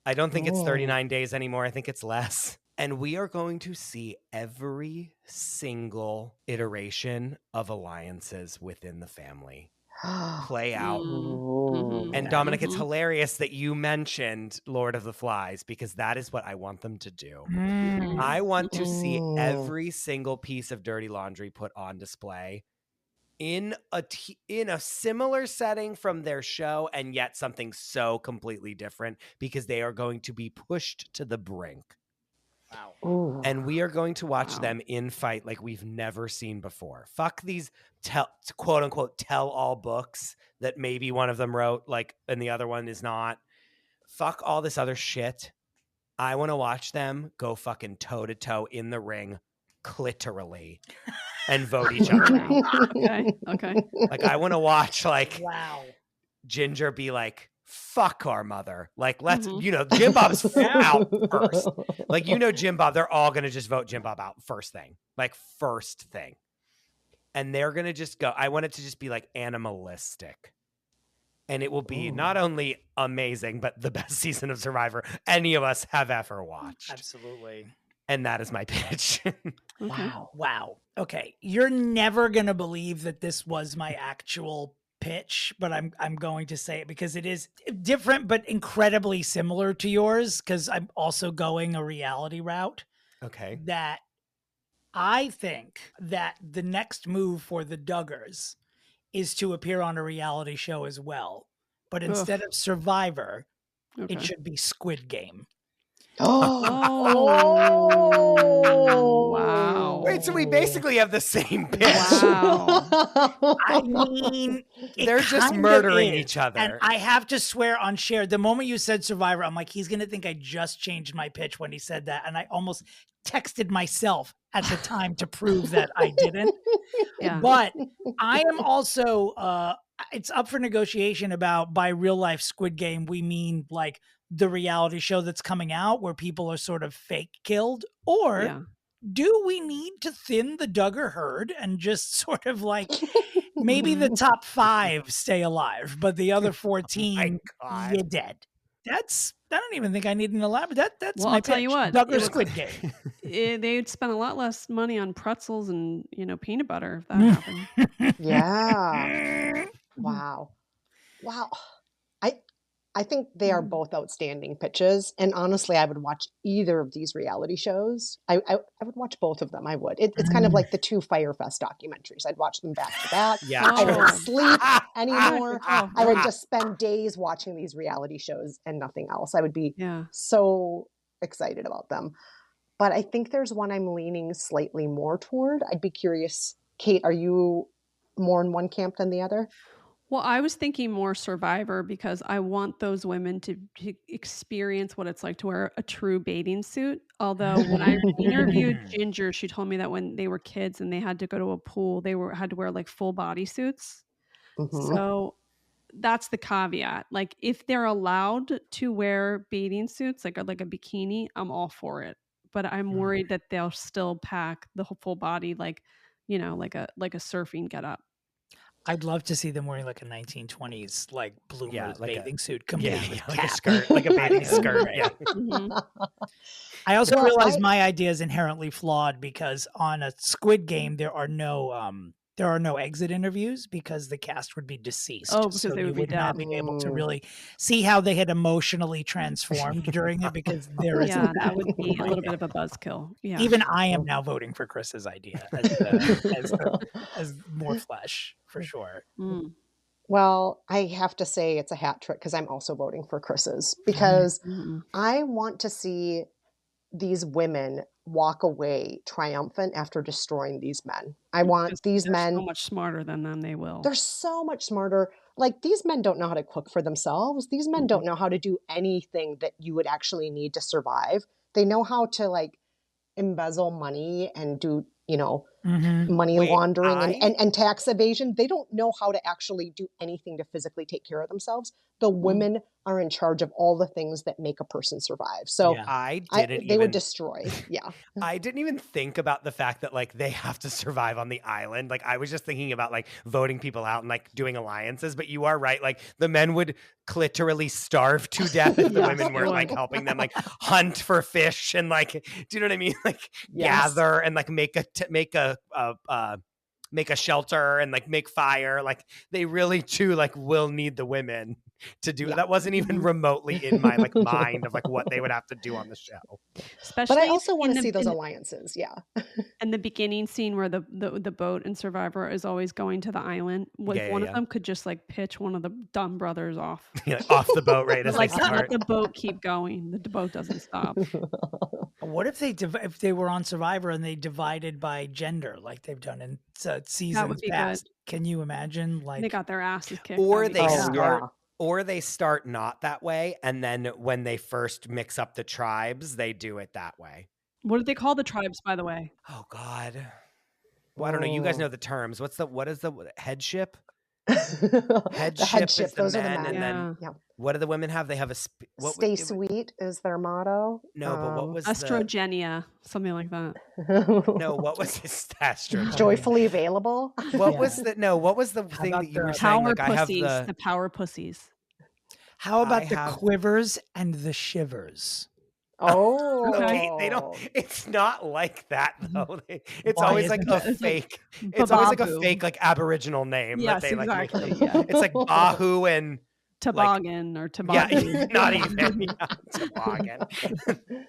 I don't think it's 39 days anymore. I think it's less. And we are going to see every single iteration of alliances within the family play out. And Dominick, it's hilarious that you mentioned Lord of the Flies, because that is what I want them to do. I want to see every single piece of dirty laundry put on display in a similar setting from their show, and yet something so completely different, because they are going to be pushed to the brink. Wow. And we are going to watch them in fight like we've never seen before. Fuck these quote unquote tell all books that maybe one of them wrote, like, and the other one is not. Fuck all this other shit. I want to watch them go fucking toe to toe in the ring, clitorally, and vote each other out. Okay. Like, I want to watch, like, Wow. Ginger be like, fuck our mother. Like, let's, Jim Bob's out first. Like, Jim Bob, they're all going to just vote Jim Bob out first thing. Like, first thing. And they're going to just go, I want it to just be like animalistic. And it will be not only amazing, but the best season of Survivor any of us have ever watched. Absolutely. And that is my pitch. Wow. Okay. You're never going to believe that this was my actual pitch, but I'm going to say it because it is different, but incredibly similar to yours, because I'm also going a reality route. Okay. That I think that the next move for the Duggars is to appear on a reality show as well. But instead of Survivor, it should be Squid Game. Wow. Wait, so we basically have the same pitch. Wow. I mean, they're just murdering each other. And I have to swear on Cher, the moment you said Survivor, I'm like, he's going to think I just changed my pitch when he said that. And I almost texted myself at the time to prove that I didn't. Yeah. But I am also, it's up for negotiation about by real life Squid Game, we mean like the reality show that's coming out where people are sort of fake killed, or do we need to thin the Duggar herd and just sort of like maybe the top 5 stay alive, but the other 14 you're dead? I don't even think I need an elaborate. That's well, my I'll tell pitch. you what, Duggar Squid Game. They'd spend a lot less money on pretzels and peanut butter if that happened. Yeah. Wow. I think they are both outstanding pitches. And honestly, I would watch either of these reality shows. I would watch both of them. I would. It's kind of like the 2 Fyre Fest documentaries. I'd watch them back to back. Yeah. I wouldn't sleep anymore. I would just spend days watching these reality shows and nothing else. I would be so excited about them. But I think there's one I'm leaning slightly more toward. I'd be curious, Kate, are you more in one camp than the other? Well, I was thinking more Survivor because I want those women to experience what it's like to wear a true bathing suit. Although when I interviewed Ginger, she told me that when they were kids and they had to go to a pool, they had to wear like full body suits. So that's the caveat. Like if they're allowed to wear bathing suits, like a bikini, I'm all for it. But I'm worried that they'll still pack the full body, like like a surfing getup. I'd love to see them wearing like a 1920s like bloomer bathing suit, like a skirt, like a bathing skirt. Yeah. I also realize my idea is inherently flawed because on a Squid Game there are no exit interviews because the cast would be deceased. Oh, because they would be dead. Not being able to really see how they had emotionally transformed during it because there is that would be a little bit of a buzzkill. Yeah. Even I am now voting for Chris's idea as more flesh for sure. Well, I have to say it's a hat trick because I'm also voting for Chris's because I want to see these women walk away triumphant after destroying these men. I want these men so much smarter than them. They will. They're so much smarter. Like these men don't know how to cook for themselves. These men don't know how to do anything that you would actually need to survive. They know how to like embezzle money and do, money laundering and tax evasion. They don't know how to actually do anything to physically take care of themselves. The women are in charge of all the things that make a person survive. So they would destroy. Yeah. I didn't even think about the fact that like they have to survive on the island. Like I was just thinking about like voting people out and like doing alliances, but you are right. Like the men would literally starve to death if the women weren't like helping them like hunt for fish and like, do you know what I mean? Like gather and like make a shelter and like make fire. Like they really too like will need the women to do that. Wasn't even remotely in my like mind of like what they would have to do on the show. Especially but I also want to see those alliances. Yeah. And the beginning scene where the boat in Survivor is always going to the island. One of them could just like pitch one of the dumb brothers off. Off the boat, right? As like let the boat keep going. The boat doesn't stop. What if they were on Survivor and they divided by gender like they've done in seasons past? Good. Can you imagine? Like they got their asses kicked. Or they start not that way, and then when they first mix up the tribes, they do it that way. What do they call the tribes, by the way? Oh God. Well, I don't know. You guys know the terms. What is the headship? The Headship is the those are the men, men. and then Yeah. what do the women have? They have Stay sweet is their motto. No, but what was Astrogenia, something like that. No, what was his astrogenia? Joyfully available. What was the thing that you were saying? Power Like I have pussies, the the power pussies. How about I the have- quivers and the shivers? Oh, Okay, they don't. It's not like that though. It's Why always like isn't a it? fake. It's always like a Bababu. fake, like Aboriginal name Yes, that they like make exactly. them. Yeah. It's like Bahu and Toboggan or yeah, toboggan. not even toboggan.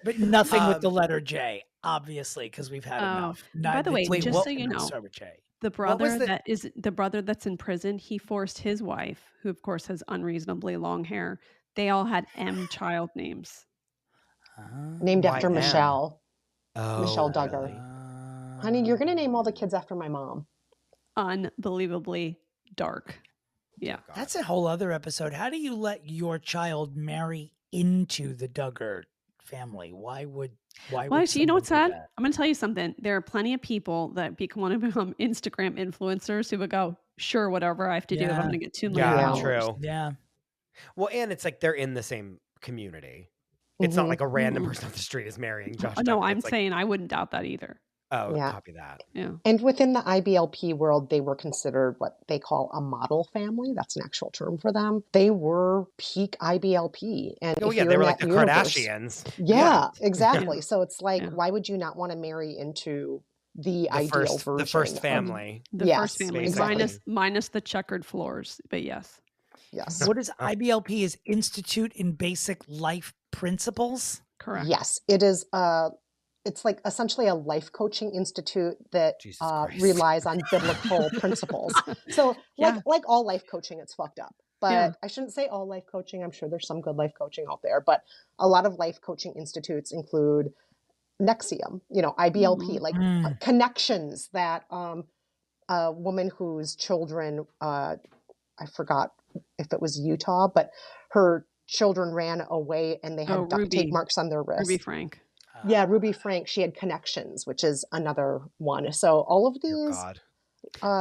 But nothing with the letter J, obviously, because we've had enough. By the way, two just so didn't you know, start with J. the What was brother the brother that's in prison, he forced his wife, who of course has unreasonably long hair. They all had M child names. named Why after M? Michelle. Oh, Michelle Duggar. really? Honey, you're gonna name all the kids after my mom. Unbelievably dark. Yeah. That's a whole other episode. How do you let your child marry into the Duggar family? Why would Well, actually, you know someone what's do sad? that? I'm going to tell you something. There are plenty of people that want to become Instagram influencers who would go, sure, whatever I have to do if I'm Yeah. going to get $2 million. Yeah, Yeah. true. Yeah. Well, and it's like they're in the same community. It's not Mhm. like a random person off the street is marrying Josh. Oh, no, Duggar. I'm It's like, saying I wouldn't doubt that either. oh, Yeah. copy that. Yeah. And within the IBLP world, they were considered what they call a model family. That's an actual term for them. They were peak IBLP. And Oh if yeah, you're they in were that like the universe, Kardashians. yeah, exactly. So it's like, Yeah. why would you not want to marry into the The ideal first, version? the first of- family. The Yes, first family, basically. minus the checkered floors. But yes. Yes. What is IBLP? Is Institute in Basic Life Principles? Correct. Yes, it is. It's like essentially a life coaching institute that Jesus Christ. relies on biblical principles. So, Yeah. like all life coaching, it's fucked up. But Yeah. I shouldn't say all life coaching. I'm sure there's some good life coaching out there. But a lot of life coaching institutes include Nexium, IBLP, like connections that a woman whose children, I forgot if it was Utah, but her children ran away and they had duct Ruby. tape marks on their wrist. Ruby Frank. Yeah, Ruby Frank. She had connections, which is another one. So all of Dear these God.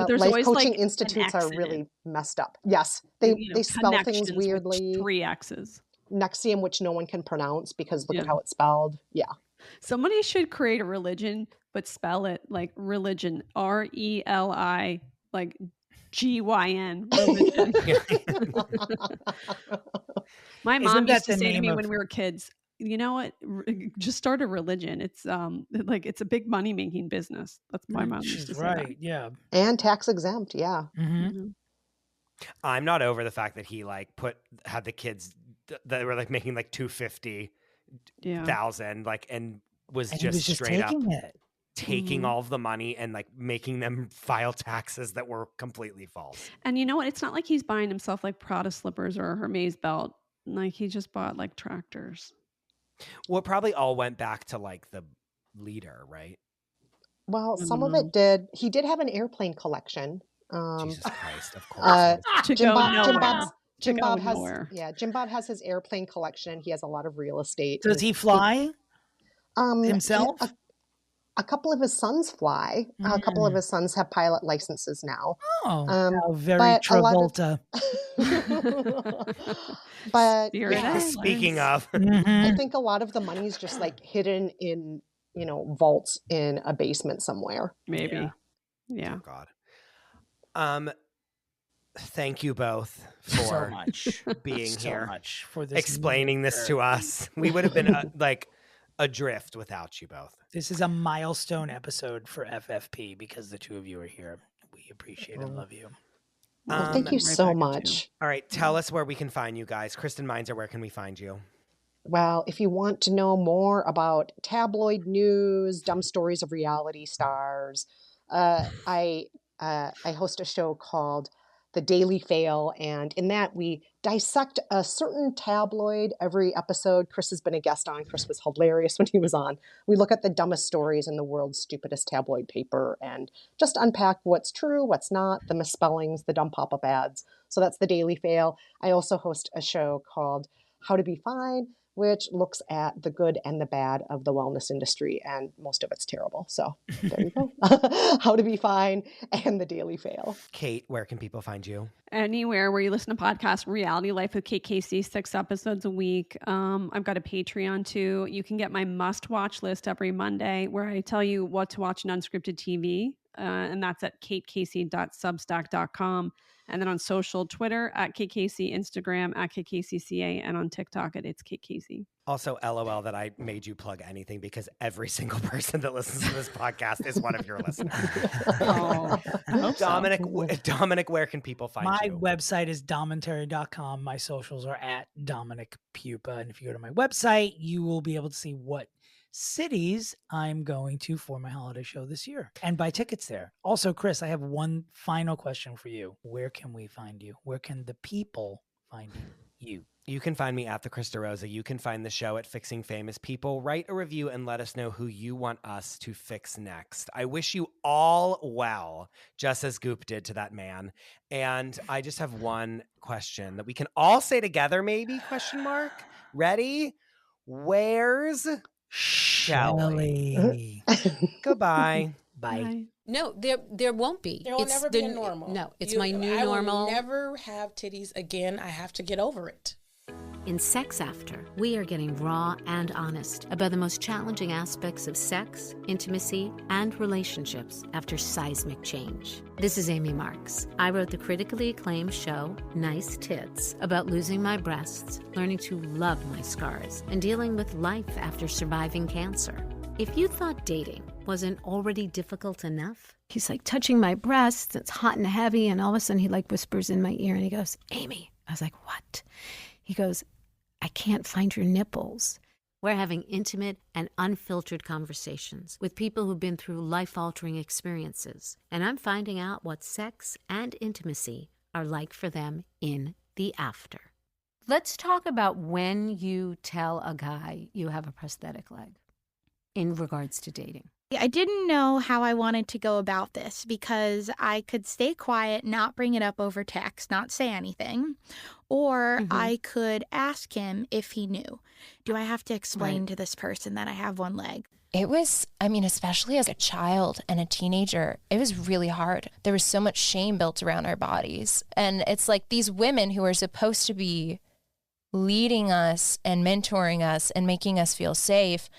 there's life always, coaching like, an institutes X are in it. really messed up. Yes, they spell things connections with weirdly. 3 X's. Nexium, which no one can pronounce because look Yeah. at how it's spelled. Yeah. Somebody should create a religion, but spell it like religion. RELI, like GYN. Religion. My mom Isn't that used to the say to name me of- when we were kids, you know what? Just start a religion. It's it's a big money making business. That's my mom used to She's say right. Yeah. And tax exempt. Yeah. Mhm. that. Mhm. I'm not over the fact that he like had the kids that were like making like 250,000 Yeah. like and was And he just was just straight up taking it. taking Mhm. all of the money and like making them file taxes that were completely false. And you know what? It's not like he's buying himself like Prada slippers or a Hermes belt. Like he just bought like tractors. Well, it probably all went back to like the leader, right? Well, some of Mhm. it did. He did have an airplane collection. Jesus Christ, of course. To Jim go Bob, Jim nowhere. Bob's, To Jim go Bob has nowhere. Jim Bob has his airplane collection. He has a lot of real estate. Does he fly himself? A couple of his sons fly. A couple of his sons have pilot licenses now. Oh, how very but a lot of- Travolta. But Spirit yeah, Speaking of, I Mhm. think a lot of the money is just like hidden in, vaults in a basement somewhere. Maybe. Yeah. Yeah. oh God. Thank you both So for much being so here, much for this explaining this to us. We would have been like adrift without you both. This is a milestone episode for FFP because the two of you are here. We appreciate and love you. Well, thank you right so back at you. much. All right, tell us where we can find you guys. Kristen Meinzer, where can we find you? Well, if you want to know more about tabloid news, dumb stories of reality stars, I host a show called The Daily Fail, and in that we dissect a certain tabloid every episode. Chris has been a guest on. Chris was hilarious when he was on. We look at the dumbest stories in the world's stupidest tabloid paper and just unpack what's true, what's not, the misspellings, the dumb pop-up ads. So that's The Daily Fail. I also host a show called How to Be Fine, which looks at the good and the bad of the wellness industry, and most of it's terrible. So there you go. How to Be Fine and The Daily Fail. Kate, where can people find you? Anywhere where you listen to podcasts, Reality Life with Kate Casey, 6 episodes a week. I've got a Patreon too. You can get my must-watch list every Monday where I tell you what to watch in unscripted TV. And that's at katecasey.substack.com. And then on social, Twitter at Kate Casey, Instagram at Kate Casey CA, and on TikTok at It's Kate Casey. Also, LOL that I made you plug anything because every single person that listens to this podcast is one of your listeners. Dominick, where can people find you? My website is domentary.com. My socials are at Dominick Pupa. And if you go to my website, you will be able to see what cities I'm going to for my holiday show this year and buy tickets there. Also, Chris, I have one final question for you. Where can we find you? Where can the people find you? You can find me at the Chris DeRosa. You can find the show at Fixing Famous People. Write a review and let us know who you want us to fix next. I wish you all well, just as Goop did to that man. And I just have one question that we can all say together, maybe, ? Ready? Where's Shelly? Goodbye. Bye. No, there won't be. There will never be a normal. No, it's my new normal. I will never have titties again. I have to get over it. In Sex After, we are getting raw and honest about the most challenging aspects of sex, intimacy, and relationships after seismic change. This is Amy Marks. I wrote the critically acclaimed show, Nice Tits, about losing my breasts, learning to love my scars, and dealing with life after surviving cancer. If you thought dating wasn't already difficult enough, he's like touching my breasts, it's hot and heavy, and all of a sudden he like whispers in my ear and he goes, Amy. I was like, what? He goes, I can't find your nipples. We're having intimate and unfiltered conversations with people who've been through life-altering experiences. And I'm finding out what sex and intimacy are like for them in the after. Let's talk about when you tell a guy you have a prosthetic leg in regards to dating. I didn't know how I wanted to go about this because I could stay quiet, not bring it up over text, not say anything, or I could ask him if he knew. Do I have to explain to this person that I have one leg? It was, I mean, especially as a child and a teenager, it was really hard. There was so much shame built around our bodies. And it's like these women who are supposed to be leading us and mentoring us and making us feel safe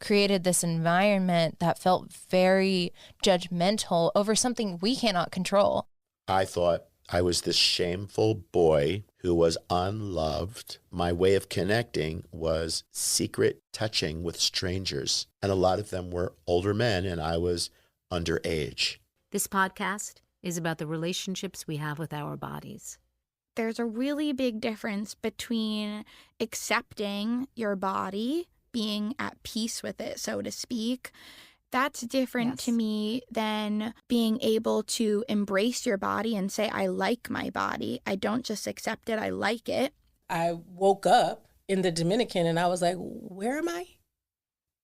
created this environment that felt very judgmental over something we cannot control. I thought I was this shameful boy who was unloved. My way of connecting was secret touching with strangers. And a lot of them were older men, and I was underage. This podcast is about the relationships we have with our bodies. There's a really big difference between accepting your body, being at peace with it, so to speak. That's different to me than being able to embrace your body and say, I like my body. I don't just accept it, I like it. I woke up in the Dominican and I was like, where am I?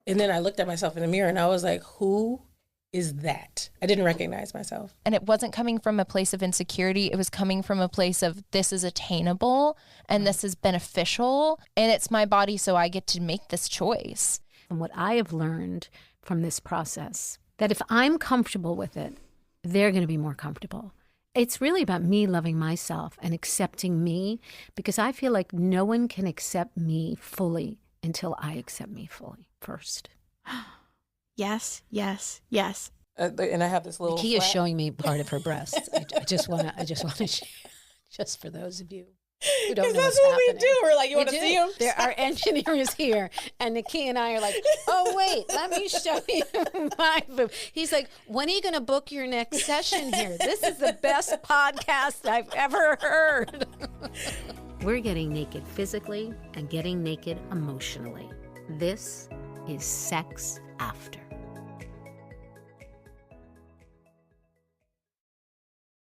And then I looked at myself in the mirror and I was like, who is that? I didn't recognize myself. And it wasn't coming from a place of insecurity. It was coming from a place of this is attainable and this is beneficial and it's my body, so I get to make this choice. And what I have learned from this process, that if I'm comfortable with it, they're going to be more comfortable. It's really about me loving myself and accepting me, because I feel like no one can accept me fully until I accept me fully first. Yes, yes, yes. And I have this little. Key is showing me part of her breasts. I just want to share, just for those of you who don't know what's happening. We do. We're like, you want to see them? Our engineer is here, and Nikki and I are like, oh wait, let me show you my boob. He's like, when are you going to book your next session here? This is the best podcast I've ever heard. We're getting naked physically and getting naked emotionally. This is Sex After.